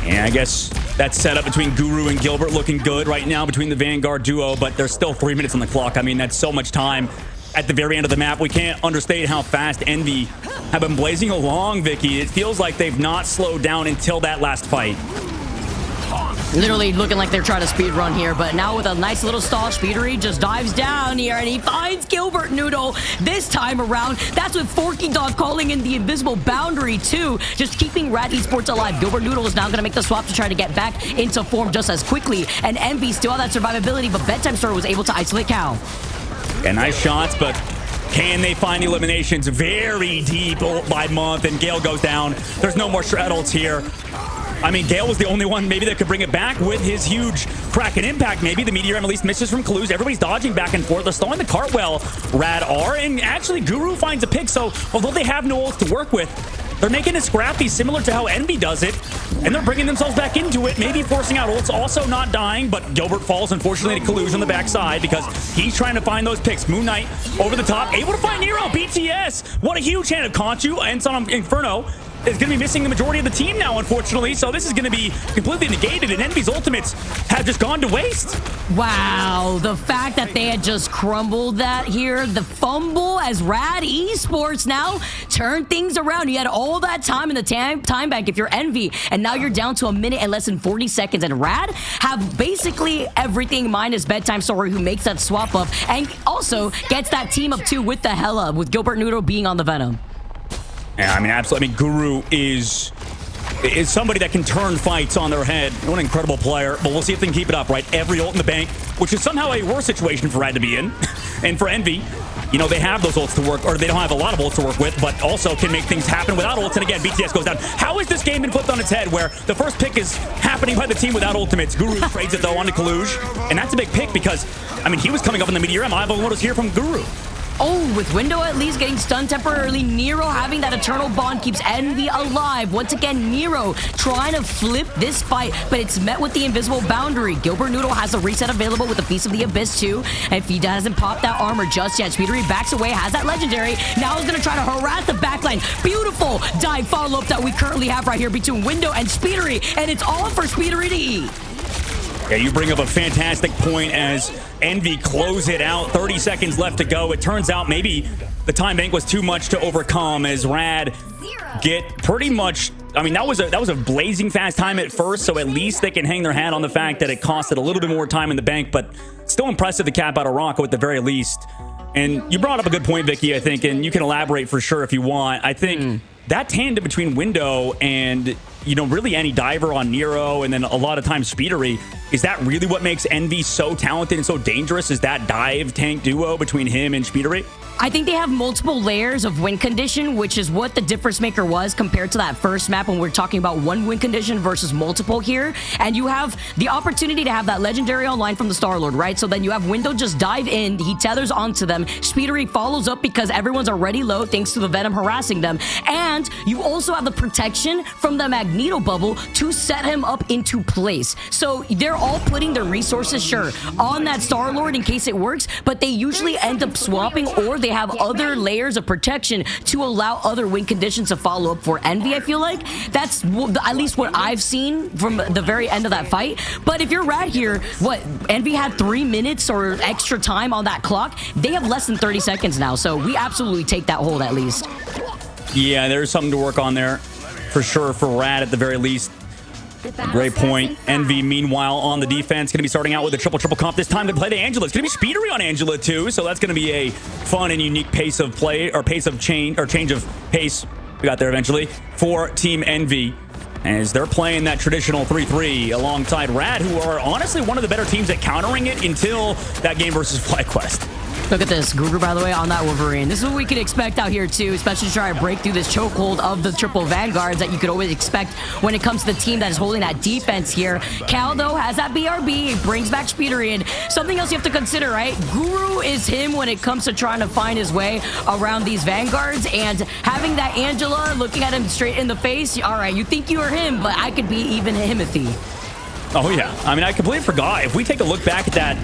Yeah, I guess That setup between Guru and Gilbert looking good right now between the Vanguard duo, but there's still 3 minutes on the clock. I mean, that's so much time at the very end of the map. We can't understate how fast Envy have been blazing along, Vicky. It feels like they've not slowed down until that last fight. Literally looking like they're trying to speed run here, but now with a nice little stall, Speedery just dives down here and he finds Gilbert Noodle this time around. That's with Forky Dog calling in the invisible boundary too, just keeping Rad Esports alive. Gilbert Noodle is now going to make the swap to try to get back into form just as quickly, and Envy still have that survivability, but Bedtime Story was able to isolate Cal. Yeah, nice shots, but can they find eliminations very deep by month? And Gale goes down. There's no more Shred ults here. I mean, Gale was the only one maybe that could bring it back with his huge Kraken impact. Maybe the Meteor at least misses from Clues. Everybody's dodging back and forth. They're stalling the cartwheel. Rad are, and actually Guru finds a pick. So although they have no ults to work with, they're making it scrappy, similar to how Envy does it. And they're bringing themselves back into it, maybe forcing out ults, also not dying. But Gilbert falls, unfortunately, to Clues on the backside because he's trying to find those picks. Moon Knight over the top, able to find Nero. BTS, what a huge hand of Conchu and Son of Inferno is going to be missing the majority of the team now, unfortunately. So this is going to be completely negated, and Envy's ultimates have just gone to waste. Wow, the fact that they had just crumbled that here, the fumble as Rad Esports now turned things around. You had all that time in the time bank if you're Envy, and now you're down to a minute and less than 40 seconds. And Rad have basically everything minus Bedtime Story, who makes that swap up and also gets that team up too with the Hella, with Gilbert Noodle being on the Venom. Yeah, I mean, absolutely. I mean, Guru is somebody that can turn fights on their head. What an incredible player. But we'll see if they can keep it up, right? Every ult in the bank, which is somehow a worse situation for Rad to be in. And for Envy, you know, they have those ults to work, or they don't have a lot of ults to work with, but also can make things happen without ults. And again, BTS goes down. How has this game been flipped on its head where the first pick is happening by the team without ultimates? Guru trades it, though, onto Kaluj. And that's a big pick because, I mean, he was coming up in the Meteor. I was here from Guru. Oh, with Window at least getting stunned temporarily. Nero having that eternal bond keeps Envy alive. Once again, Nero trying to flip this fight, but it's met with the invisible boundary. Gilbert Noodle has a reset available with the Feast of the Abyss too. And if he hasn't popped that armor just yet, Speedery backs away, has that legendary. Now he's going to try to harass the backline. Beautiful dive follow-up that we currently have right here between Window and Speedery, and it's all for Speedery to eat. Yeah, you bring up a fantastic point as Envy close it out. 30 seconds left to go. It turns out maybe the time bank was too much to overcome as Rad get pretty much... I mean, that was a blazing fast time at first, so at least they can hang their hat on the fact that it costed a little bit more time in the bank, but still impressive to cap out of Rocco at the very least. And you brought up a good point, Vicky, I think, and you can elaborate for sure if you want. I think that tandem between Window and, you know, really any diver on Nero and then a lot of times Speedery, is that really what makes Envy so talented and so dangerous? Is that dive tank duo between him and Speedery? I think they have multiple layers of win condition, which is what the difference maker was compared to that first map when we're talking about one win condition versus multiple here. And you have the opportunity to have that legendary online from the Star-Lord, right? So then you have Window just dive in, he tethers onto them, Speedery follows up because everyone's already low thanks to the Venom harassing them, and you also have the protection from the Magneto bubble to set him up into place. So they're all putting their resources, sure, on that Star-Lord in case it works, but they usually end up swapping, or they have other layers of protection to allow other win conditions to follow up for Envy. I feel like that's at least what I've seen from the very end of that fight. But if you're Rad here, what, Envy had 3 minutes or extra time on that clock? They have less than 30 seconds now, so we absolutely take that hold at least. Yeah, there's something to work on there for sure for Rad at the very least. Great point. Envy, meanwhile, on the defense, going to be starting out with a triple comp. This time to play the Angela. It's going to be Speedery on Angela, too. So that's going to be a fun and unique pace of play, or pace of change, or change of pace. We got there eventually for Team Envy, as they're playing that traditional 3-3 alongside Rad, who are honestly one of the better teams at countering it until that game versus FlyQuest. Look at this, Guru, by the way, on that Wolverine. This is what we could expect out here, too, especially to try to break through this chokehold of the triple Vanguards that you could always expect when it comes to the team that is holding that defense here. Cal, though, has that BRB. He brings back Speedery, and something else you have to consider, right? Guru is him when it comes to trying to find his way around these Vanguards, and having that Angela looking at him straight in the face, all right, you think you are him, but I could be even Himothy. Oh, yeah. I mean, I completely forgot. If we take a look back at that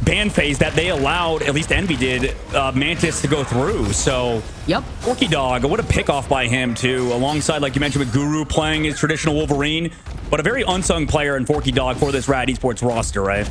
ban phase that they allowed, at least Envy did, Mantis to go through. So, yep. Forky Dog, what a pick off by him too, alongside, like you mentioned, with Guru playing his traditional Wolverine, but a very unsung player in Forky Dog for this Rad Esports roster, right?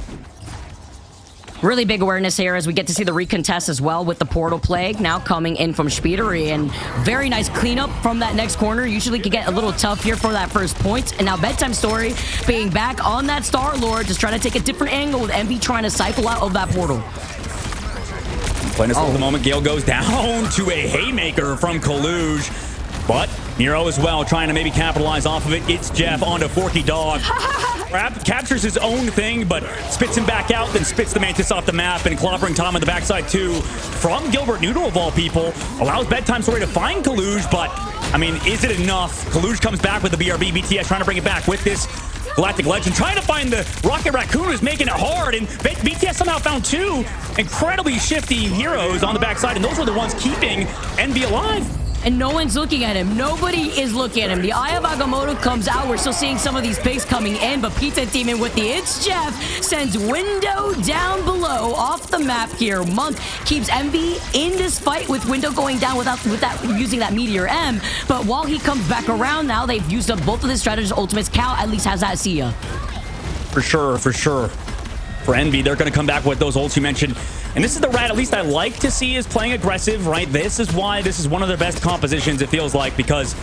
Really big awareness here as we get to see the recontest as well with the Portal Plague now coming in from Speedery, and very nice cleanup from that next corner. Usually could get a little tough here for that first point. And now Bedtime Story being back on that Star-Lord, just trying to take a different angle with Envy trying to cycle out of that portal. Playing this at the moment, Gale goes down to a haymaker from Kaluge, but Nero as well trying to maybe capitalize off of it. It's Jeff onto Forky Dog. Captures his own thing, but spits him back out, then spits the Mantis off the map, and clobbering Tom on the backside too from Gilbert Noodle of all people. Allows Bedtime Story to find Kaluge, but I mean, is it enough? Kaluge comes back with the BRB. BTS trying to bring it back with this Galactic Legend, trying to find the Rocket Raccoon, who's making it hard, and BTS somehow found two incredibly shifty heroes on the backside, and those were the ones keeping Envy alive. And no one's looking at him. Nobody is looking at him. The Eye of Agamotto comes out. We're still seeing some of these picks coming in, but Pizza Demon with the It's Jeff sends Window down below off the map here. Monk keeps Envy in this fight with Window going down without using that Meteor M. But while he comes back around now, they've used up both of his strategies' ultimates. Cal at least has that Sia. For sure, for sure. For Envy, they're going to come back with those ults you mentioned. And this is the Rad, at least I like to see, is playing aggressive, right? This is why this is one of their best compositions, it feels like, because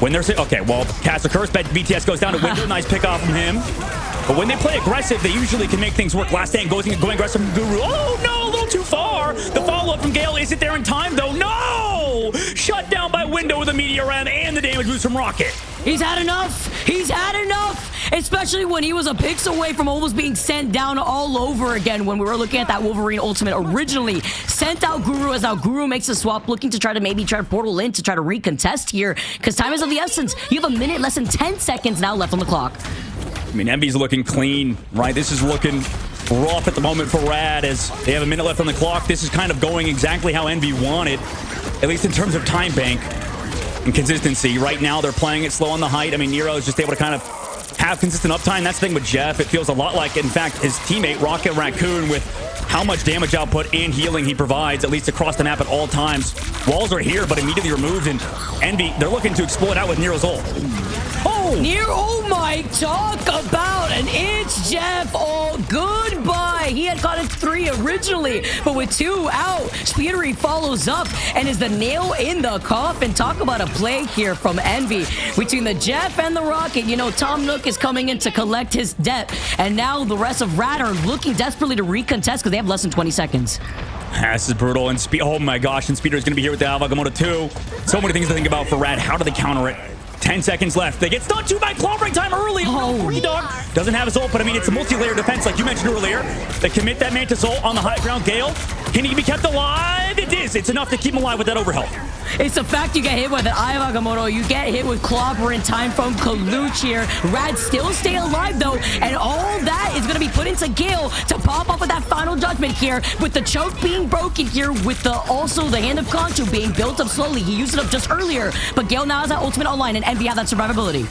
when they're... Okay, well, Cast a Curse, BTS goes down to Window, nice pick off from him. But when they play aggressive, they usually can make things work. Last Stand going aggressive from Guru. Oh, no, a little too far. The follow-up from Gale isn't there in time, though. No! Shut down by Window with a Meteor M and the damage boost from Rocket. He's had enough. He's had enough. Especially when he was a pix away from almost being sent down all over again when we were looking at that Wolverine ultimate originally. Sent out Guru as now Guru makes a swap, looking to try to portal in to try to recontest here because time is of the essence. You have a minute, less than 10 seconds now left on the clock. I mean, Envy's looking clean, right? This is looking rough at the moment for Rad as they have a minute left on the clock. This is kind of going exactly how Envy wanted, at least in terms of time bank and consistency. Right now, they're playing it slow on the height. I mean, Nero is just able to kind of have consistent uptime. That's the thing with Jeff. It feels a lot like, in fact, his teammate Rocket Raccoon with how much damage output and healing he provides, at least across the map at all times. Walls are here, but immediately removed, and Envy, they're looking to exploit out with Nero's ult. Oh! Nero, oh my, talk about an It's Jeff. Oh, goodbye. He had caught it 3 originally, but with 2 out, Speedery follows up and is the nail in the coffin. Talk about a play here from Envy between the Jeff and the Rocket. You know, Tom Nook is coming in to collect his debt, and now the rest of Rad are looking desperately to recontest because they have less than 20 seconds. This is brutal, and oh my gosh, and Speeder's going to be here with the Alvagamoto too. So many things to think about for Rad. How do they counter it? 10 seconds left. They get stunned too by clobbering time early. Forky Dog doesn't have his ult, but I mean, it's a multi-layer defense like you mentioned earlier. They commit that Mantis ult on the high ground. Gale, can he be kept alive? It is. It's enough to keep him alive with that overhealth. It's the fact you get hit with an Eye of Agamotto. You get hit with clobbering time from Kaluch here. Rad still stay alive, though, and all that is going to be put into Gale to pop up with that final judgment here, with the choke being broken here, with also the Hand of Conchu being built up slowly. He used it up just earlier, but Gale now has that ultimate online, and Envy have that survivability.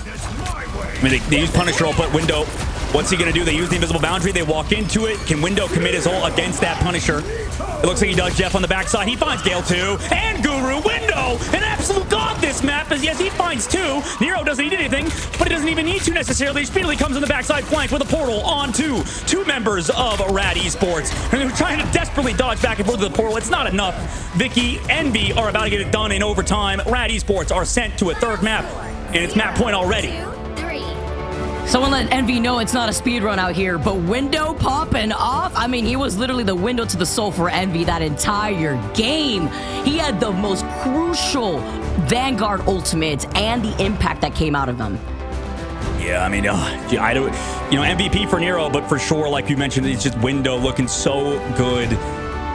I mean, they use Punisher ult, but Window, what's he going to do? They use the invisible boundary. They walk into it. Can Window commit his ult against that Punisher? It looks like he does. Jeff on the backside. He finds Gale too. And Guru. Window, an absolute god this map. As yes, he finds 2. Nero doesn't need anything, but he doesn't even need to necessarily. He speedily comes on the backside flank with a portal onto 2 members of Rad Esports. And they're trying to desperately dodge back and forth to the portal. It's not enough. Vicky, Envy are about to get it done in overtime. Rad Esports are sent to a 3rd map, and it's map point already. Someone let Envy know it's not a speed run out here, but Window popping off. I mean, he was literally the window to the soul for Envy that entire game. He had the most crucial Vanguard ultimates and the impact that came out of them. Yeah, I mean, I don't, MVP for Nero, but for sure, like you mentioned, it's just Window looking so good.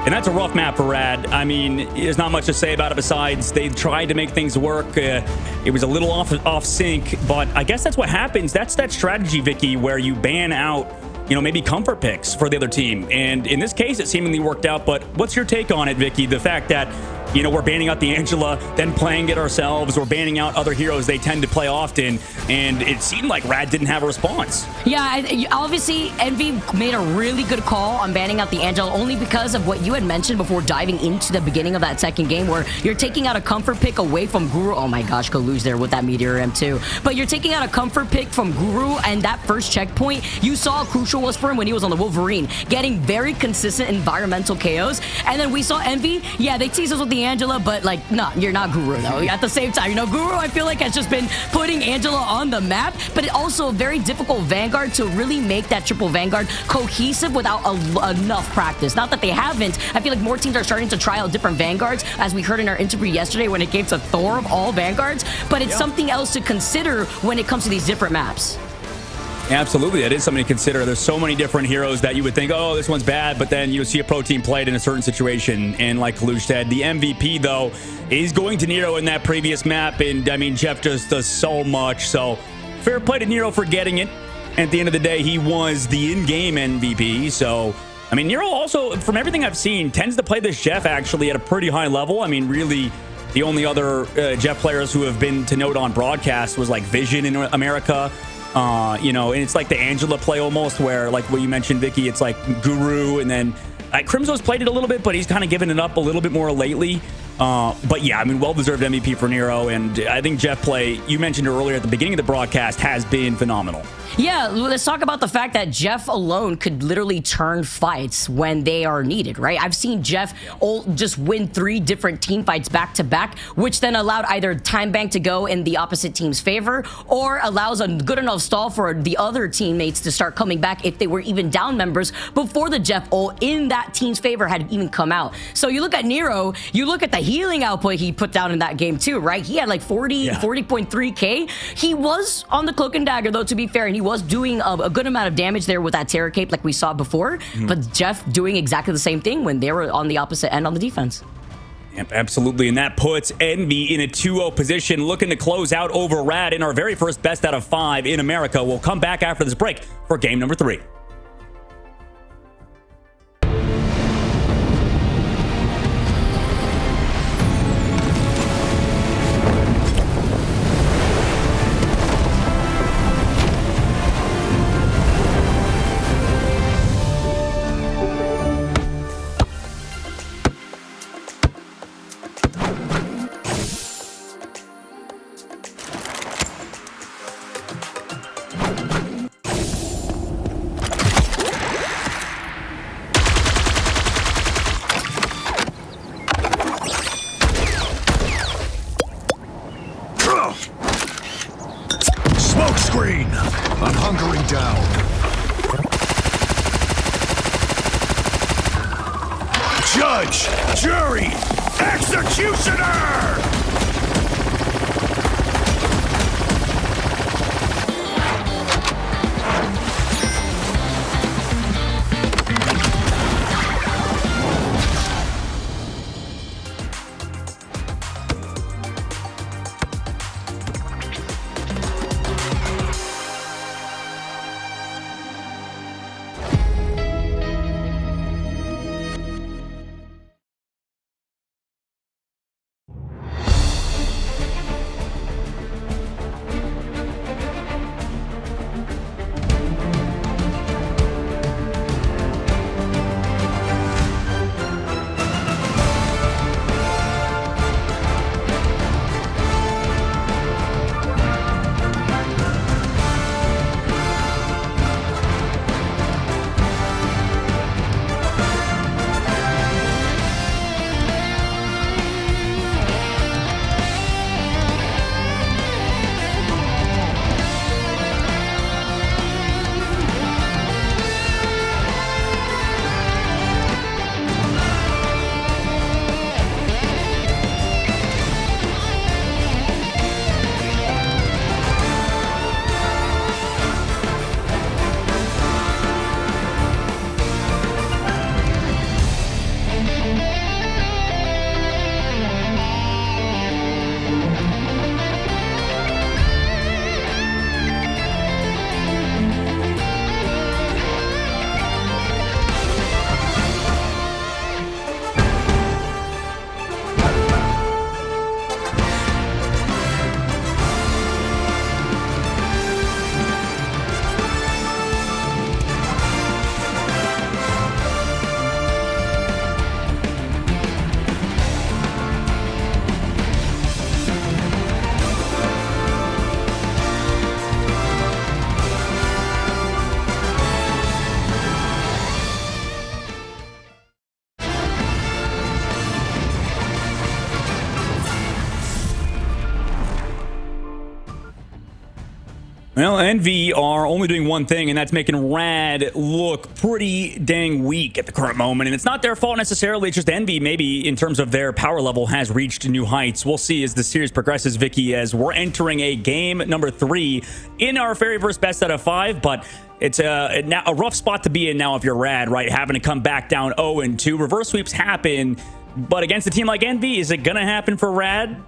And that's a rough map for Rad. I mean, there's not much to say about it besides they tried to make things work. It was a little off sync, but I guess that's what happens. That's that strategy, Vicky, where you ban out, maybe comfort picks for the other team. And in this case, it seemingly worked out. But what's your take on it, Vicky? The fact that you know, we're banning out the Angela, then playing it ourselves, or banning out other heroes they tend to play often, and it seemed like Rad didn't have a response. Yeah, obviously, Envy made a really good call on banning out the Angela only because of what you had mentioned before diving into the beginning of that second game, where you're taking out a comfort pick away from Guru. Oh my gosh, Kalu's there with that Meteor M2. But you're taking out a comfort pick from Guru, and that first checkpoint, you saw how crucial was for him when he was on the Wolverine, getting very consistent environmental KOs. And then we saw Envy, yeah, they tease us with the Angela, but like, no, you're not Guru though. At the same time, you know, Guru, I feel like has just been putting Angela on the map, but it also a very difficult Vanguard to really make that triple Vanguard cohesive without enough practice. Not that they haven't. I feel like more teams are starting to try out different Vanguards, as we heard in our interview yesterday when it came to Thor of all Vanguards, but it's something else to consider when it comes to these different maps. Absolutely, that is something to consider. There's so many different heroes that you would think, oh, this one's bad, but then you see a pro team play it in a certain situation. And like Kalush said, the MVP, though, is going to Nero in that previous map. And I mean, Jeff just does so much. So fair play to Nero for getting it. At the end of the day, he was the in-game MVP. So, I mean, Nero also, from everything I've seen, tends to play this Jeff actually at a pretty high level. I mean, really, the only other Jeff players who have been to note on broadcast was like Vision in America. You know, and it's like the Angela play almost, where like what you mentioned, Vicky, it's like Guru, and then Crimso's played it a little bit, but he's kind of given it up a little bit more lately. But yeah, I mean, well-deserved MVP for Nero, and I think Jeff play, you mentioned earlier at the beginning of the broadcast, has been phenomenal. Yeah, let's talk about the fact that Jeff alone could literally turn fights when they are needed, right? I've seen Jeff just win 3 different team fights back to back, which then allowed either time bank to go in the opposite team's favor, or allows a good enough stall for the other teammates to start coming back if they were even down members before the Jeff ult in that team's favor had even come out. So you look at Nero, you look at the healing output he put down in that game too, right? He had like 40.3k. He was on the Cloak and Dagger though, to be fair, and he was doing a good amount of damage there with that Terror Cape like we saw before, but Jeff doing exactly the same thing when they were on the opposite end on the defense. Yep, absolutely, and that puts Envy in a 2-0 position, looking to close out over Rad in our very first best out of 5 in America. We'll come back after this break for game number 3. Smoke screen! I'm hunkering down. Judge! Jury! Executioner! Well, Envy are only doing one thing, and that's making Rad look pretty dang weak at the current moment. And it's not their fault necessarily. It's just Envy, maybe in terms of their power level, has reached new heights. We'll see as the series progresses, Vicky, as we're entering a game number 3 in our very first best out of 5. But it's a rough spot to be in now if you're Rad, right? Having to come back down 0-2. Reverse sweeps happen, but against a team like Envy, is it going to happen for Rad?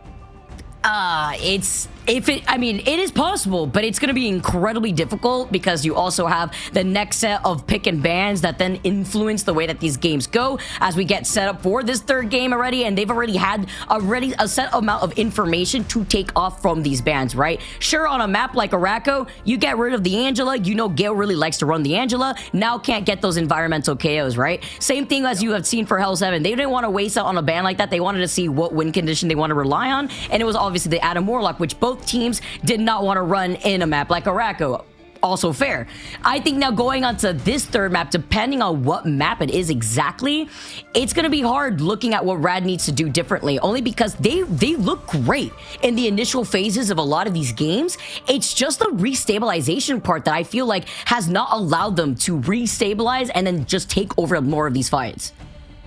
It is possible, but it's going to be incredibly difficult because you also have the next set of pick and bans that then influence the way that these games go as we get set up for this third game already, and they've already had a set amount of information to take off from these bans, right? Sure, on a map like Araco, you get rid of the Angela. You know Gale really likes to run the Angela. Now can't get those environmental KOs, right? Same thing as you have seen for Hell 7. They didn't want to waste out on a ban like that. They wanted to see what win condition they want to rely on, and it was obviously the Adam Warlock, which both teams did not want to run in a map like Araco. Also fair. I think now going on to this third map, depending on what map it is exactly, it's going to be hard looking at what Rad needs to do differently, only because they look great in the initial phases of a lot of these games. It's just the restabilization part that I feel like has not allowed them to restabilize and then just take over more of these fights.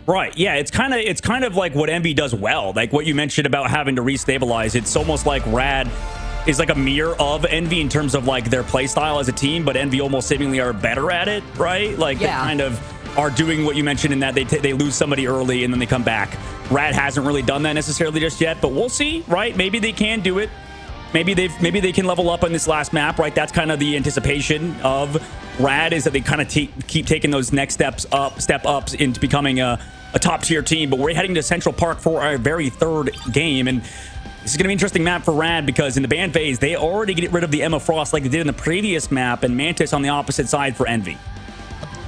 Right, yeah, it's kind of like what Envy does well, like what you mentioned about having to restabilize. It's almost like Rad is like a mirror of Envy in terms of like their play style as a team, but Envy almost seemingly are better at it, right? Like they kind of are doing what you mentioned in that they lose somebody early and then they come back. Rad hasn't really done that necessarily just yet, but we'll see, right? Maybe they can do it. Maybe they can level up on this last map, right? That's kind of the anticipation of Rad, is that they kind of keep taking those next step ups into becoming a top tier team. But we're heading to Central Park for our very third game, and this is going to be an interesting map for Rad because in the ban phase, they already get rid of the Emma Frost like they did in the previous map, and Mantis on the opposite side for Envy.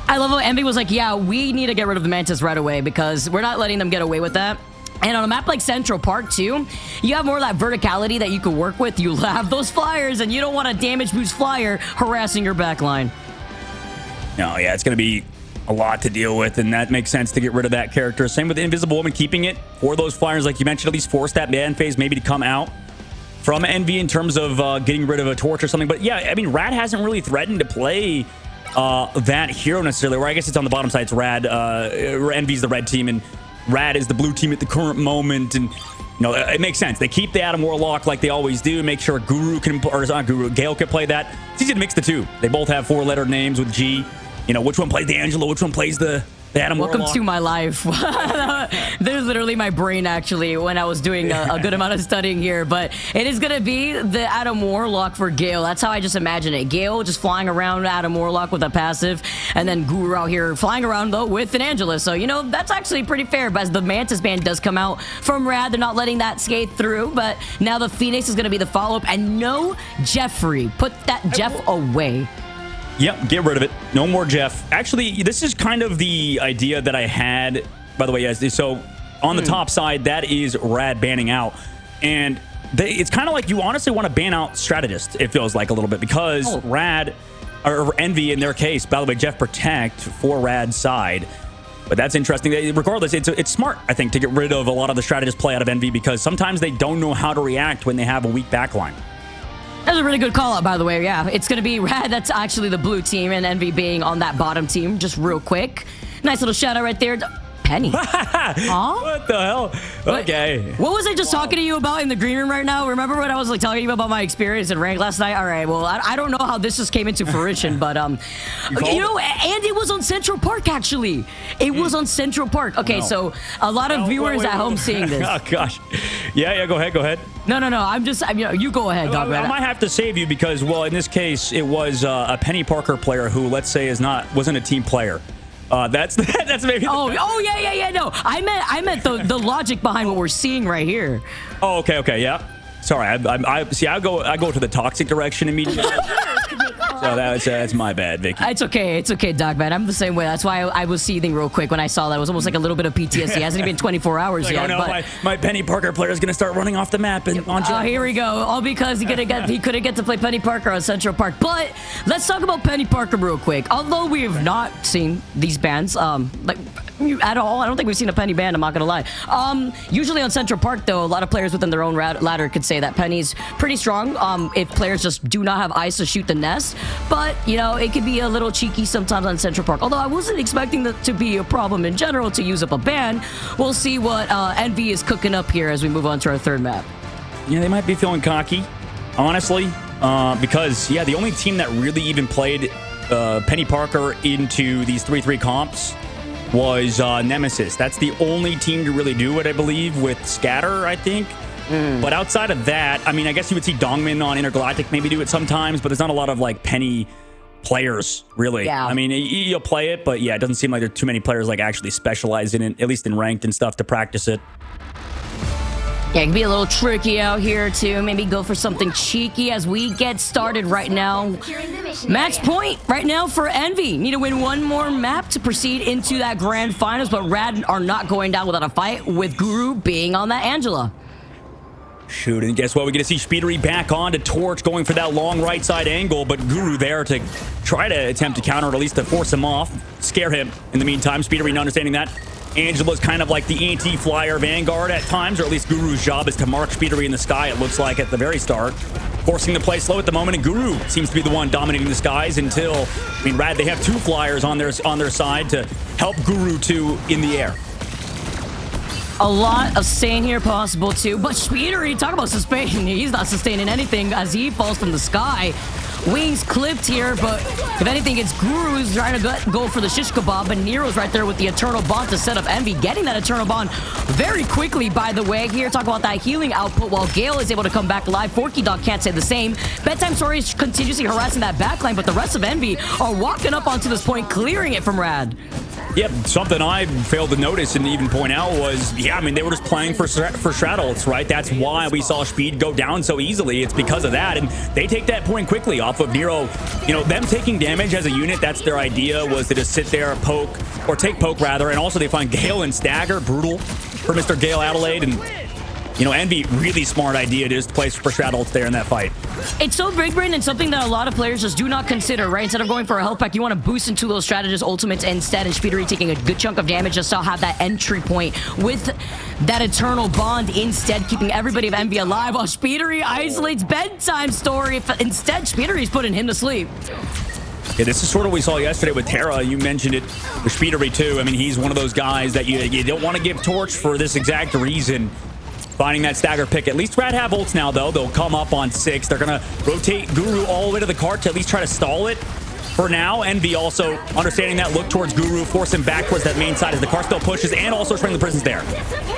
I love how Envy was like, yeah, we need to get rid of the Mantis right away because we're not letting them get away with that. And on a map like Central Park, too, you have more of that verticality that you could work with. You have those flyers, and you don't want a damage boost flyer harassing your backline. No, yeah, it's going to be a lot to deal with, and that makes sense to get rid of that character. Same with the Invisible Woman, keeping it for those flyers, like you mentioned, at least force that ban phase maybe to come out from Envy in terms of getting rid of a torch or something. But yeah, I mean, Rad hasn't really threatened to play that hero necessarily, where I guess it's on the bottom side. It's Rad, Envy's the red team, and Rad is the blue team at the current moment, and you know it makes sense. They keep the Adam Warlock like they always do. Make sure Guru can, or it's not Guru, Gale can play that. It's easy to mix the two. They both have 4-letter names with G. You know which one plays the Angela, which one plays the Adam Warlock. Welcome to my life. There's literally my brain actually when I was doing a good amount of studying here, but it is gonna be the Adam Warlock for Gale. That's how I just imagine it. Gale just flying around Adam Warlock with a passive, and then Guru out here flying around though with an Angela. So you know that's actually pretty fair. But as the Mantis ban does come out from Rad, they're not letting that skate through. But now the Phoenix is gonna be the follow-up, and no Jeffrey. Put that Jeff away. Yep, get rid of it. No more Jeff. Actually, this is kind of the idea that I had, by the way, guys. So on the top side, that is Rad banning out. And it's kind of like you honestly want to ban out strategists, it feels like a little bit, because Rad, or Envy in their case, by the way, Jeff Protect for Rad's side. But that's interesting. Regardless, it's smart, I think, to get rid of a lot of the strategist play out of Envy, because sometimes they don't know how to react when they have a weak backline. That's a really good call out, by the way. Yeah, it's going to be Rad. That's actually the blue team, and Envy being on that bottom team. Just real quick. Nice little shout out right there. Penny. Huh? What the hell? Okay. What was I just talking to you about in the green room right now? Remember when I was like telling you about my experience in rank last night? All right, well, I don't know how this just came into fruition, but you know, and it was on Central Park actually. It was on Central Park. Okay, so a lot of viewers at home seeing this. Oh gosh. Yeah, go ahead. No. You go ahead, dog. I might have to save you because, well, in this case, it was a Penny Parker player who, let's say, wasn't a team player. That's maybe. Oh yeah. No, I meant the logic behind what we're seeing right here. Oh, okay, yeah. Sorry, I go to the toxic direction immediately. So that's my bad, Vicky. It's okay, Doc, man. I'm the same way. That's why I was seething real quick when I saw that. It was almost like a little bit of PTSD. It hasn't even been 24 hours like, yet. Oh no, but my Penny Parker player is going to start running off the map and on. Oh, here we go. All because he couldn't get to play Penny Parker on Central Park. But let's talk about Penny Parker real quick. Although we have not seen these bans, like at all. I don't think we've seen a Penny ban, I'm not gonna lie. Usually on Central Park, though, a lot of players within their own ladder could say that Penny's pretty strong if players just do not have eyes to shoot the nest. But, you know, it could be a little cheeky sometimes on Central Park. Although I wasn't expecting that to be a problem in general to use up a ban. We'll see what Envy is cooking up here as we move on to our third map. Yeah, they might be feeling cocky, honestly, because, yeah, the only team that really even played Penny Parker into these 3-3 comps was Nemesis. That's the only team to really do it, I believe, with Scatter, I think. But outside of that, I mean, I guess you would see Dongmin on Intergalactic maybe do it sometimes, but there's not a lot of, like, Penny players, really. Yeah. I mean, you'll play it, but, yeah, it doesn't seem like there are too many players, like, actually specialize in it, at least in ranked and stuff, to practice it. Yeah, it can be a little tricky out here, too. Maybe go for something cheeky as we get started right now. Match point right now for Envy. Need to win one more map to proceed into that grand finals, but Rad are not going down without a fight, with Guru being on that Angela. Shoot, and guess what? We get to see Speedery back on to Torch, going for that long right side angle, but Guru there to try to attempt to counter, or at least to force him off, scare him. In the meantime, Speedery not understanding that. Angela's kind of like the anti-flyer vanguard at times, or at least Guru's job is to mark Speedery in the sky, it looks like, at the very start. Forcing the play slow at the moment, and Guru seems to be the one dominating the skies until, I mean, Rad, they have two flyers on their side to help Guru to in the air. A lot of sustain here possible, too. But Speedery, talk about sustain. He's not sustaining anything as he falls from the sky. Wings clipped here, but if anything, it's Guru who's trying to go for the shish kebab, but Nero's right there with the Eternal Bond to set up Envy, getting that Eternal Bond very quickly, by the way. Here, talk about that healing output while Gale is able to come back alive. Forky Dog can't say the same. Bedtime Story is continuously harassing that backline, but the rest of Envy are walking up onto this point, clearing it from Rad. Yep, something I failed to notice and even point out was, yeah, I mean, they were just playing for straddles, right? That's why we saw Speed go down so easily. It's because of that, and they take that point quickly off of Nero. You know, them taking damage as a unit, that's their idea, was to just sit there, poke, or take poke, rather, and also they find Gale and Stagger, brutal for Mr. Gale Adelaide, and, you know, Envy, really smart idea to just place for straddles there in that fight. It's so big brain and something that a lot of players just do not consider, right? Instead of going for a health pack, you want to boost into those strategist ultimates instead, and Speedery taking a good chunk of damage just to have that entry point with that Eternal Bond instead, keeping everybody of Envy alive while Speedery isolates Bedtime Story. Instead, Speedery's putting him to sleep. Yeah, this is sort of what we saw yesterday with Terra. You mentioned it with Speedery too. I mean, he's one of those guys that you don't want to give Torch for this exact reason. Finding that stagger pick. At least Rad have ults now, though. They'll come up on 6. They're going to rotate Guru all the way to the cart to at least try to stall it for now. Envy also understanding that, look towards Guru, force him back towards that main side as the cart still pushes, and also Strangling Prison's there.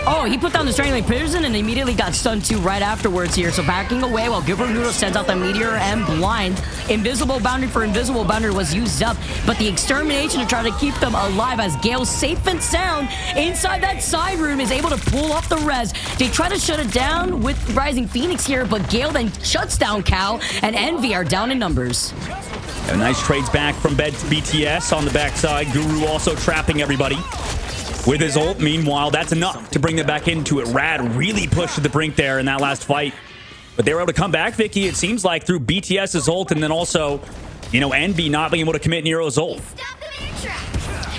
Oh, he put down the Strangling Prison and immediately got stunned too right afterwards here. So backing away while Gibber Noodle sends out the Meteor and Blind. Invisible Boundary for Invisible Boundary was used up, but the Extermination to try to keep them alive as Gale, safe and sound inside that side room, is able to pull off the res. They try to shut it down with Rising Phoenix here, but Gale then shuts down Cal, and Envy are down in numbers. A nice trades back from BTS on the backside. Guru also trapping everybody with his ult. Meanwhile, that's enough to bring them back into it. Rad really pushed to the brink there in that last fight. But they were able to come back, Vicky, it seems like, through BTS's ult, and then also, you know, Envy not being able to commit Nero's ult.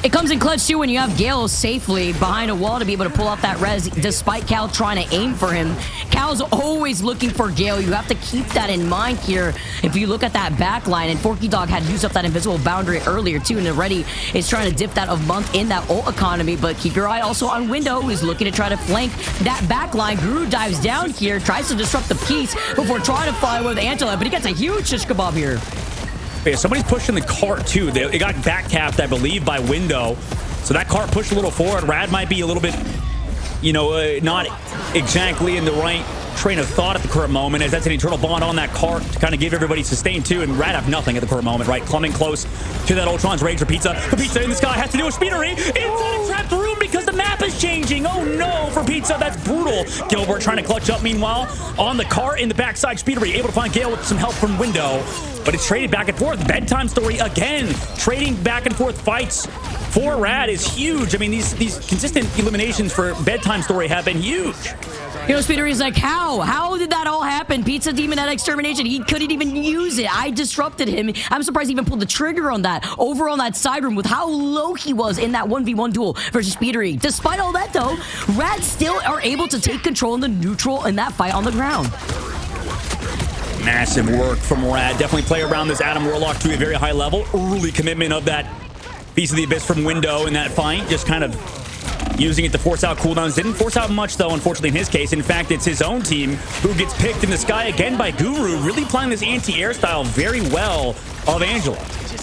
It comes in clutch, too, when you have Gale safely behind a wall to be able to pull off that res, despite Cal trying to aim for him. Cal's always looking for Gale. You have to keep that in mind here. If you look at that back line, and Forky Dog had used up that Invisible Boundary earlier, too, and already is trying to dip that of month in that ult economy. But keep your eye also on Window, who's looking to try to flank that back line. Guru dives down here, tries to disrupt the piece before trying to fly away with Angela, but he gets a huge shish kebab here. Yeah, somebody's pushing the cart, too. They got back tapped, I believe, by Window. So that cart pushed a little forward. Rad might be a little bit, you know, not exactly in the right train of thought at the current moment, as that's an Eternal Bond on that cart to kind of give everybody sustain, too. And Rad have nothing at the current moment, right? Coming close to that Ultron's Rage for Pizza. The pizza in the sky has to do with Speedery inside a trapped room because the map is changing. Oh no, for Pizza, that's brutal. Gilbert trying to clutch up meanwhile. On the car in the backside, Speedery able to find Gale with some help from Window. But it's traded back and forth. Bedtime Story again. Trading back and forth fights for Rad is huge. I mean, these consistent eliminations for Bedtime Story have been huge. You know, Speedery's like, how did that all happen? Pizza Demon had extermination. He couldn't even use it. I disrupted him. I'm surprised he even pulled the trigger on that over on that side room with how low he was in that 1v1 duel versus Speedery. Despite all that, though, Rad still are able to take control in the neutral in that fight on the ground. Massive work from Rad. Definitely play around this Adam Warlock to a very high level. Early commitment of that Piece of the Abyss from Window in that fight. Just kind of using it to force out cooldowns. Didn't force out much, though, unfortunately, in his case. In fact, it's his own team who gets picked in the sky again by Guru, really playing this anti-air style very well of Angela.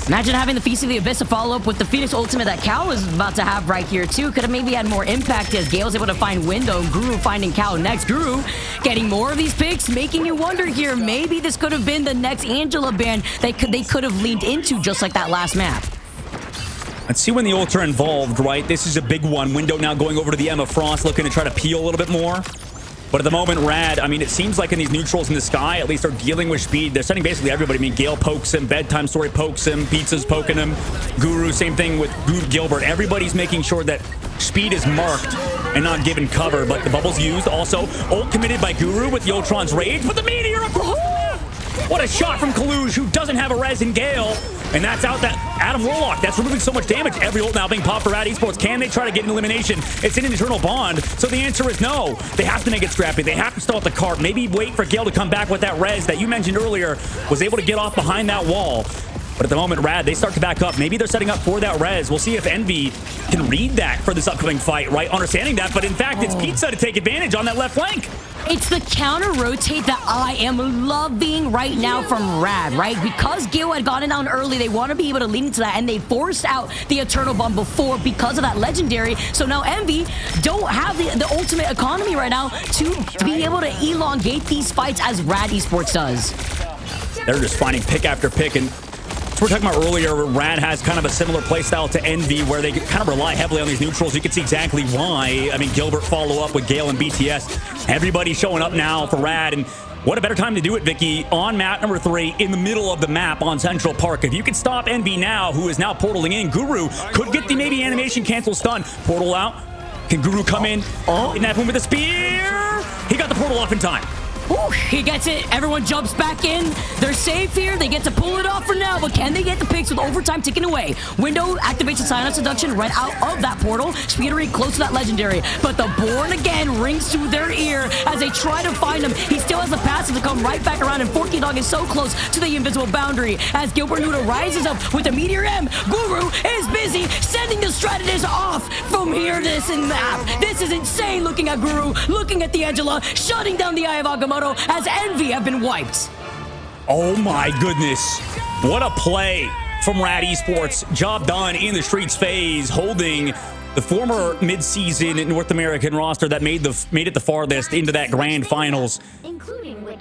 Imagine having the Feast of the Abyss to follow up with the Phoenix ultimate that Cal is about to have right here, too. Could have maybe had more impact as Gale's able to find Window, Guru finding Cal next. Guru getting more of these picks, making you wonder here. Maybe this could have been the next Angela ban they could have leaned into, just like that last map. Let's see when the ult are involved, right? This is a big one. Window now going over to the Emma Frost, looking to try to peel a little bit more. But at the moment, Rad, I mean, it seems like in these neutrals in the sky, at least they're dealing with speed. They're sending basically everybody. I mean, Gale pokes him, Bedtime Story pokes him, Pizza's poking him, Guru, same thing with Gilbert. Everybody's making sure that speed is marked and not given cover, but the bubble's used. Also, ult committed by Guru with the Ultron's Rage, but the Meteor across the map! What a shot from Kaluj, who doesn't have a res in Gale. And that's out that Adam Warlock. That's removing so much damage. Every ult now being popped for Rad Esports. Can they try to get an elimination? It's in an eternal bond. So the answer is no. They have to make it scrappy. They have to stall at the cart. Maybe wait for Gale to come back with that res that you mentioned earlier. Was able to get off behind that wall. But at the moment, Rad, they start to back up. Maybe they're setting up for that res. We'll see if Envy can read that for this upcoming fight, right? Understanding that. But in fact, it's Pizza to take advantage on that left flank. It's the counter rotate that I am loving right now from Rad, right? Because Gale had gotten down early, they want to be able to lead into that, and they forced out the Eternal Bomb before because of that Legendary. So now Envy don't have the ultimate economy right now to be able to elongate these fights as Rad Esports does. They're just finding pick after pick, and we're talking about earlier, Rad has kind of a similar playstyle to Envy where they kind of rely heavily on these neutrals. You can see exactly why. I mean, Gilbert follow up with Gale and BTS. Everybody's showing up now for Rad, and what a better time to do it, Vicky, on map number 3 in the middle of the map on Central Park. If you could stop Envy now, who is now portaling in, Guru could get the maybe animation cancel stun. Portal out. Can Guru come in? Oh, kidnap him with a spear. He got the portal off in time. Ooh, he gets it. Everyone jumps back in. They're safe here. They get to pull it off for now, but can they get the picks with overtime ticking away? Window activates the Silent Seduction right out of that portal. Speedery close to that Legendary, but the Born Again rings to their ear as they try to find him. He still has the passive to come right back around, and Forky Dog is so close to the invisible boundary as Gilbert Nuda rises up with the Meteor M. Guru is busy sending the Strategist off from here. This map. This is insane looking at Guru, looking at the Angela, shutting down the Eye of Agamotto as Envy have been wiped. Oh my goodness. What a play from Rad Esports. Job done in the streets phase, holding the former mid-season North American roster that made it the farthest into that grand finals.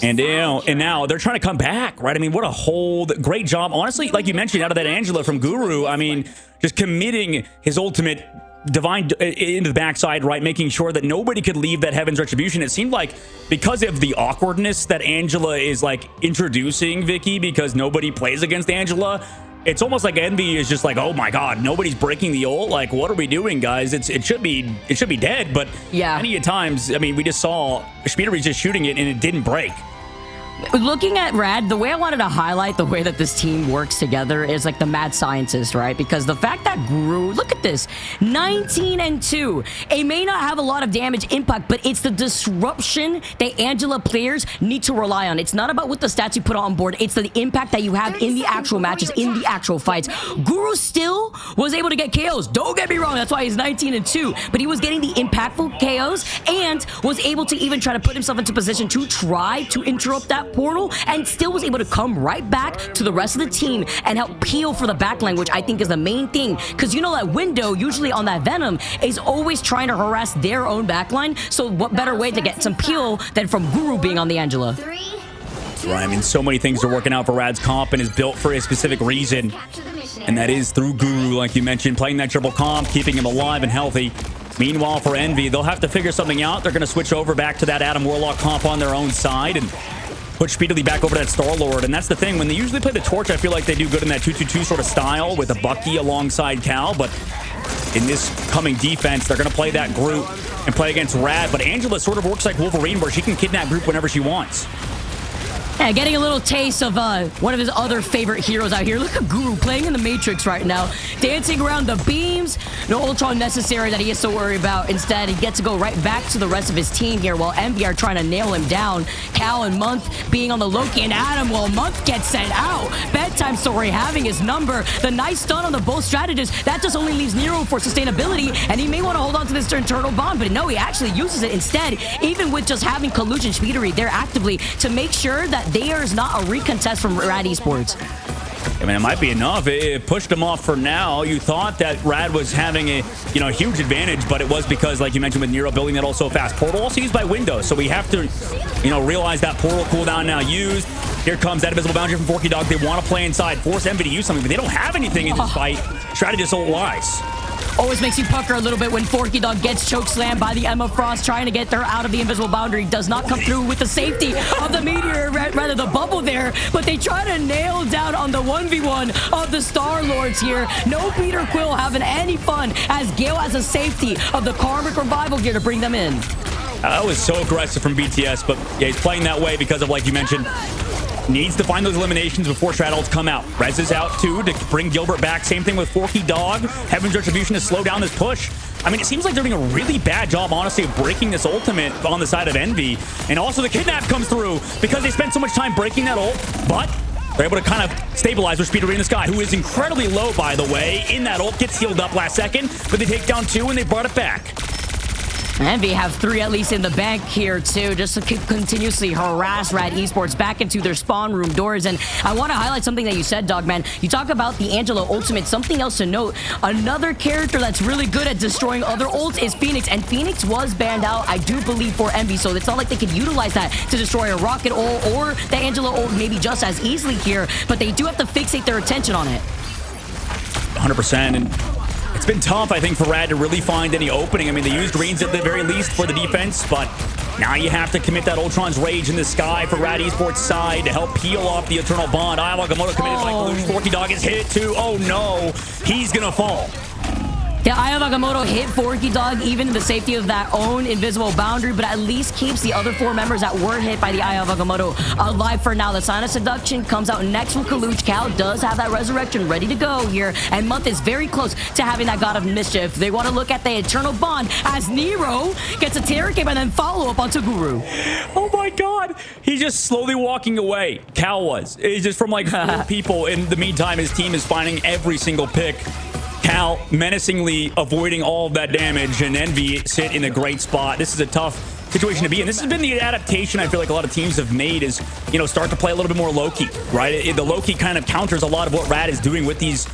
And now they're trying to come back, right? I mean, what a hold. Great job. Honestly, like you mentioned, out of that Angela from Guru, I mean, just committing his ultimate divine into the backside, right? Making sure that nobody could leave that Heaven's Retribution. It seemed like because of the awkwardness that Angela is like introducing, Vicky, because nobody plays against Angela, it's almost like Envy is just like, oh my god, nobody's breaking the ult. Like, what are we doing, guys? It should be dead. But yeah, many times, I mean, we just saw Speedery's just shooting it and it didn't break. Looking at Rad, the way I wanted to highlight the way that this team works together is like the mad scientist, right? Because the fact that Guru, look at this, 19-2. It may not have a lot of damage impact, but it's the disruption that Angela players need to rely on. It's not about what the stats you put on board. It's the impact that you have in the actual matches, in the actual fights. Guru still was able to get KOs. Don't get me wrong. That's why he's 19-2. But he was getting the impactful KOs and was able to even try to put himself into position to try to interrupt that portal, and still was able to come right back to the rest of the team and help peel for the backline, which I think is the main thing, because you know that Window usually on that Venom is always trying to harass their own backline. So what better way to get some peel than from Guru being on the Angela? Right, I mean, so many things are working out for Rad's comp and is built for a specific reason, and that is through Guru, like you mentioned, playing that triple comp, keeping him alive and healthy. Meanwhile, for Envy, they'll have to figure something out. They're going to switch over back to that Adam Warlock comp on their own side and put Speedily back over to that Star-Lord. And that's the thing. When they usually play the Torch, I feel like they do good in that 2-2-2 sort of style with a Bucky alongside Cal. But in this coming defense, they're going to play that group and play against Rad. But Angela sort of works like Wolverine, where she can kidnap group whenever she wants. Yeah, getting a little taste of one of his other favorite heroes out here. Look at Guru playing in the Matrix right now. Dancing around the beams. No Ultron necessary that he has to worry about. Instead, he gets to go right back to the rest of his team here while Envy are trying to nail him down. Cal and Month being on the Loki and Adam while Month gets sent out. Bedtime Story having his number. The nice stun on the both strategists. That just only leaves Nero for sustainability, and he may want to hold on to this internal bond, but no, he actually uses it instead. Even with just having Kaluch and Speedery there actively to make sure that there is not a recontest from Rad Esports. I mean, it might be enough. It pushed them off for now. You thought that Rad was having a, huge advantage, but it was because, like you mentioned, with Nero building that also fast portal, also used by Windows. So we have to, realize that portal cooldown now used. Here comes that invisible boundary from Forky Dog. They want to play inside, force Envy to use something, but they don't have anything in this fight. Strategist ult lies. Always makes you pucker a little bit when Forky Dog gets chokeslammed by the Emma Frost, trying to get her out of the invisible boundary. Does not come through with the safety of the meteor, rather the bubble there, but they try to nail down on the 1v1 of the Star-Lords here. No Peter Quill having any fun as Gale has a safety of the Karmic Revival here to bring them in. That was so aggressive from BTS, but yeah, he's playing that way because of, like you mentioned, needs to find those eliminations before Strat-ults come out. Rez is out too to bring Gilbert back. Same thing with Forky Dog. Heaven's Retribution to slow down this push. I mean, it seems like they're doing a really bad job, honestly, of breaking this ultimate on the side of Envy. And also the kidnap comes through because they spent so much time breaking that ult, but they're able to kind of stabilize with Speedery in the sky, who is incredibly low, by the way. In that ult, gets healed up last second, but they take down 2 and they brought it back. Envy have 3 at least in the bank here too, just to continuously harass Rad Esports back into their spawn room doors. And I want to highlight something that you said, Dogman. You talk about the Angela ultimate. Something else to note, another character that's really good at destroying other ults is Phoenix, and Phoenix was banned out, I do believe, for Envy, so it's not like they could utilize that to destroy a rocket ult or the Angela ult maybe just as easily here, but they do have to fixate their attention on it. 100%. And it's been tough, I think, for Rad to really find any opening. I mean, they used Reigns at the very least for the defense, but now you have to commit that Ultron's Rage in the sky for Rad Esports' side to help peel off the Eternal Bond. Ayawagamoto committed by Kaluch. Forky Dog is hit too. Oh no, he's gonna fall. Yeah, Ayawagamoto hit Forky Dog even in the safety of that own invisible boundary, but at least keeps the other 4 members that were hit by the Ayawagamoto alive for now. The Sign of Seduction comes out next from Kaluch. Cal does have that resurrection ready to go here, and Month is very close to having that God of Mischief. They want to look at the Eternal Bond as Nero gets a Terror Cape and then follow up onto Guru. Oh my god, he's just slowly walking away. Cal was. It's just from like 4 people. In the meantime, his team is finding every single pick. Cal menacingly avoiding all of that damage, and Envy sit in a great spot. This is a tough situation to be in. This has been the adaptation I feel like a lot of teams have made is, start to play a little bit more low-key, right? The low-key kind of counters a lot of what Rad is doing with these,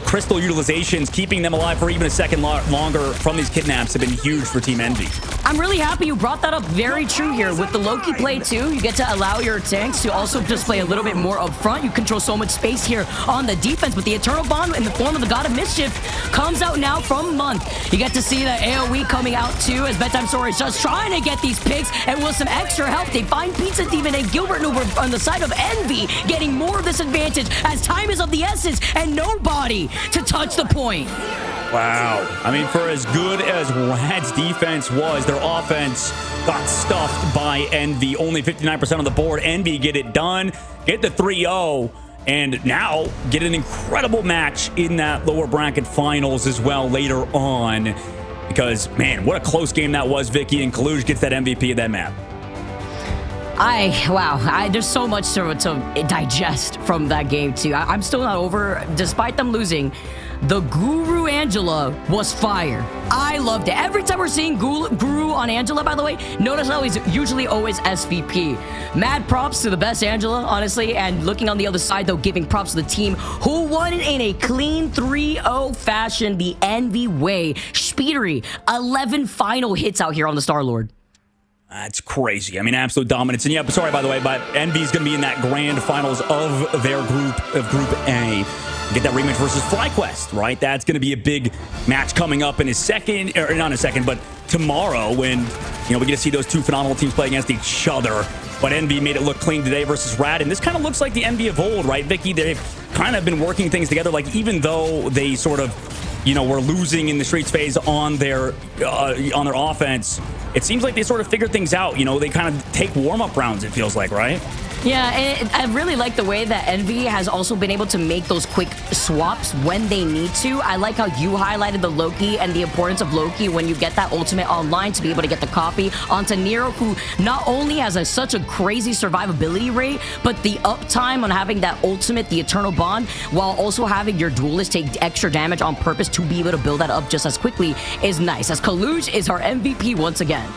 crystal utilizations. Keeping them alive for even a second longer from these kidnaps have been huge for Team Envy. I'm really happy you brought that up. Very true here. With the Loki play too, you get to allow your tanks to also just play a little bit more up front. You control so much space here on the defense, but the Eternal Bond in the form of the God of Mischief comes out now from Month. You get to see the AoE coming out too as Bedtime Story is just trying to get these picks, and with some extra help, they find Pizza Demon and Gilbert Nuber on the side of Envy, getting more of this advantage as time is of the essence and nobody to touch the point. Wow. I mean, for as good as Rad's defense was, their offense got stuffed by Envy. Only 59% on the board. Envy get it done, get the 3-0, and now get an incredible match in that lower bracket finals as well later on. Because, man, what a close game that was, Vicky, and Kaluch gets that MVP of that map. There's so much to digest from that game too. I'm still not over, despite them losing. The Guru Angela was fire. I loved it. Every time we're seeing Guru on Angela, by the way, notice how he's usually always SVP. Mad props to the best Angela, honestly. And looking on the other side, though, giving props to the team who won in a clean 3-0 fashion the Envy way. Speedery, 11 final hits out here on the Star-Lord. That's crazy. I mean, absolute dominance. And yeah, sorry, by the way, but Envy's going to be in that grand finals of their group, of Group A. Get that rematch versus FlyQuest, right? That's going to be a big match coming up in a second, or not in a second, but tomorrow when, we get to see those two phenomenal teams play against each other. But Envy made it look clean today versus Rad. And this kind of looks like the Envy of old, right, Vicky? They've kind of been working things together. Like, even though they sort of, were losing in the Streets phase on their offense, it seems like they sort of figured things out. They kind of take warm-up rounds, it feels like, right? Yeah, and I really like the way that Envy has also been able to make those quick swaps when they need to. I like how you highlighted the Loki and the importance of Loki when you get that ultimate online to be able to get the copy onto Nero, who not only has such a crazy survivability rate, but the uptime on having that ultimate, the Eternal Bond, while also having your duelist take extra damage on purpose to be able to build that up just as quickly is nice, as Kaluj is our MVP once again.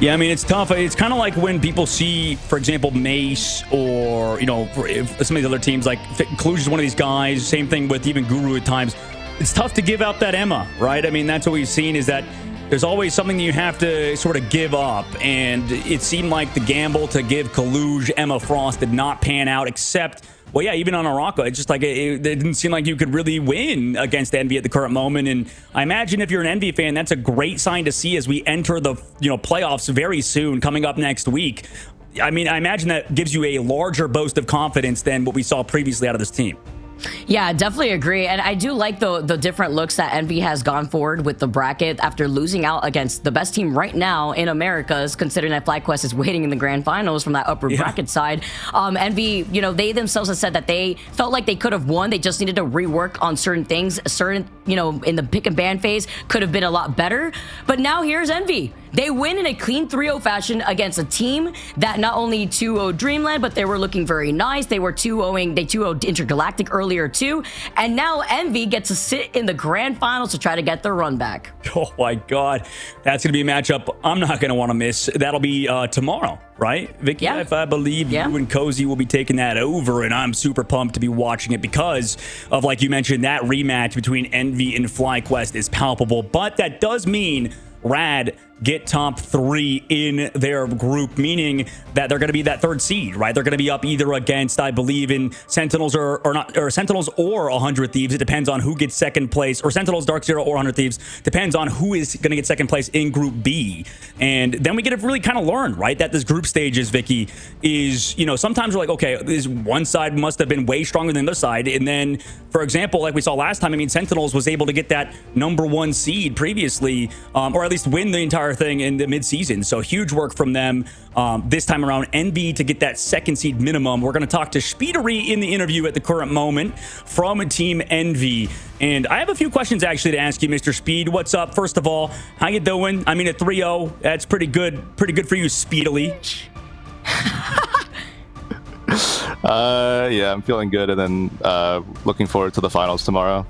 Yeah, I mean, it's tough. It's kind of like when people see, for example, Mace or, some of these other teams, like Kaluj is one of these guys. Same thing with even Guru at times. It's tough to give out that Emma, right? I mean, that's what we've seen, is that there's always something that you have to sort of give up. And it seemed like the gamble to give Kaluj Emma Frost did not pan out, except... Well, yeah, even on Araka, it's just like it didn't seem like you could really win against Envy at the current moment. And I imagine if you're an Envy fan, that's a great sign to see as we enter the playoffs very soon, coming up next week. I mean, I imagine that gives you a larger boast of confidence than what we saw previously out of this team. Yeah, definitely agree. And I do like the different looks that Envy has gone forward with the bracket after losing out against the best team right now in Americas, considering that FlyQuest is waiting in the grand finals from that upper bracket side. Envy, they themselves have said that they felt like they could have won. They just needed to rework on certain things. In the pick and ban phase could have been a lot better. But now here's Envy. They win in a clean 3-0 fashion against a team that not only 2-0 Dreamland, but they were looking very nice. They were 2-0 Intergalactic earlier too. And now Envy gets to sit in the grand finals to try to get their run back. Oh my God. That's going to be a matchup I'm not going to want to miss. That'll be tomorrow, right? Vicky, yeah. If I believe you and Cozy will be taking that over, and I'm super pumped to be watching it because of, like you mentioned, that rematch between Envy and FlyQuest is palpable. But that does mean Rad get top 3 in their group, meaning that they're going to be that 3rd seed, right? They're going to be up either against, I believe, in Sentinels or Sentinels or 100 Thieves. It depends on who gets second place, or Sentinels, Dark Zero, or 100 Thieves. Depends on who is going to get second place in Group B. And then we get to really kind of learn, right, that this group stages, Vicky, is, sometimes we're like, okay, this one side must have been way stronger than the other side. And then, for example, like we saw last time, I mean, Sentinels was able to get that #1 seed previously, or at least win the entire thing in the mid-season. So huge work from them this time around. Envy to get that 2nd seed minimum. We're going to talk to Speedery in the interview at the current moment from Team Envy. And I have a few questions actually to ask you, Mr. Speed. What's up? First of all, how you doing? I mean, at 3-0, that's pretty good for you, Speedily. Yeah, I'm feeling good, and then looking forward to the finals tomorrow.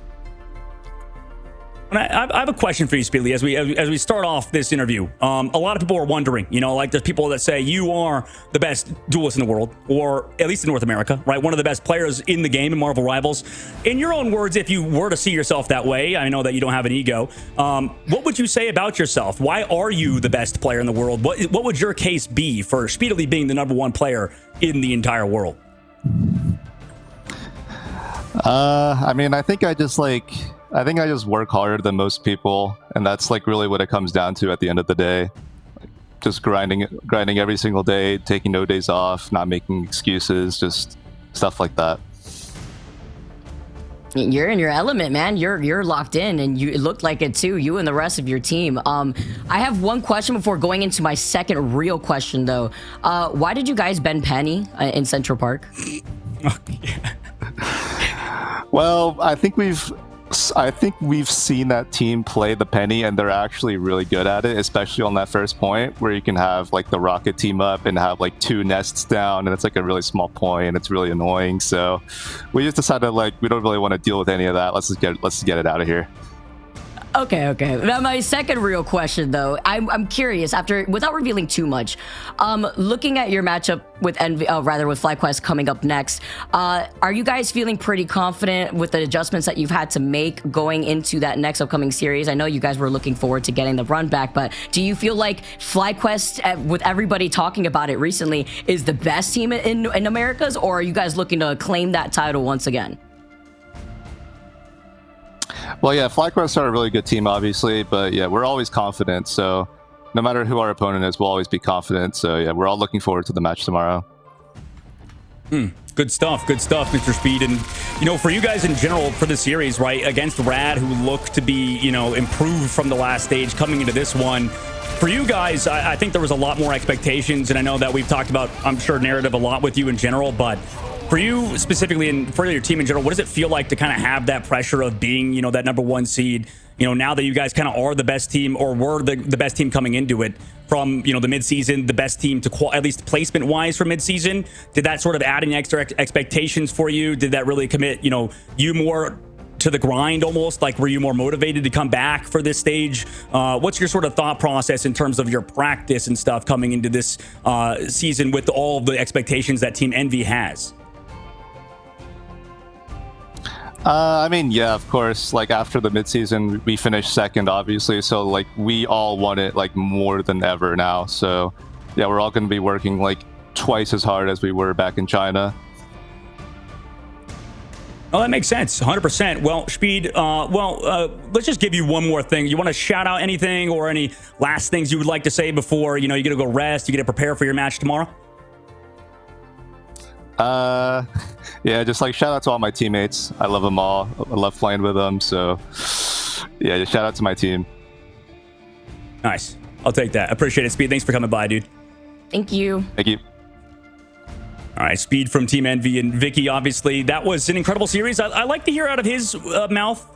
And I have a question for you, Speedly, as we start off this interview. A lot of people are wondering, like there's people that say you are the best duelist in the world, or at least in North America, right? One of the best players in the game in Marvel Rivals. In your own words, if you were to see yourself that way, I know that you don't have an ego. What would you say about yourself? Why are you the best player in the world? What would your case be for Speedily being the #1 player in the entire world? I mean, I think I just work harder than most people, and that's like really what it comes down to at the end of the day. Just grinding every single day, taking no days off, not making excuses, just stuff like that. You're in your element, man. You're locked in, and it looked like it too. You and the rest of your team. I have one question before going into my second real question, though. Why did you guys ban Penny in Central Park? Well, I think we've seen that team play the Penny, and they're actually really good at it, especially on that first point where you can have like the Rocket team up and have like 2 nests down, and it's like a really small point, and it's really annoying. So we just decided like we don't really want to deal with any of that. Let's just get it out of here. Okay. Now my second real question, though, I'm curious. Without revealing too much, looking at your matchup with with FlyQuest coming up next, are you guys feeling pretty confident with the adjustments that you've had to make going into that next upcoming series? I know you guys were looking forward to getting the run back, but do you feel like FlyQuest, with everybody talking about it recently, is the best team in Americas, or are you guys looking to claim that title once again? Well, yeah, FlyQuest are a really good team, obviously, but yeah, we're always confident. So no matter who our opponent is, we'll always be confident. So yeah, we're all looking forward to the match tomorrow. Good stuff, Mr. Speed. And, for you guys in general for the series, right, against Rad, who look to be, improved from the last stage coming into this one. For you guys, I think there was a lot more expectations, and I know that we've talked about, I'm sure, narrative a lot with you in general, but for you specifically and for your team in general, what does it feel like to kind of have that pressure of being, that #1 seed, now that you guys kind of are the best team, or were the best team coming into it from, the midseason, the best team to at least placement wise for midseason? Did that sort of add any extra expectations for you? Did that really commit, you more to the grind almost? Like, were you more motivated to come back for this stage? What's your sort of thought process in terms of your practice and stuff coming into this season with all of the expectations that Team Envy has? I mean, yeah, of course, like after the midseason, we finished second, obviously. So like we all want it like more than ever now. So yeah, we're all going to be working like twice as hard as we were back in China. Oh, that makes sense. 100%. Well, Speed, let's just give you one more thing. You want to shout out anything or any last things you would like to say before, you're going to go rest, you get to prepare for your match tomorrow? Yeah, just like shout out to all my teammates. I love them all. I love playing with them. So yeah, just shout out to my team. Nice. I'll take that. Appreciate it, Speed. Thanks for coming by, dude. Thank you. Thank you. All right, Speed from Team Envy and Vicky, obviously. That was an incredible series. I like to hear out of his mouth,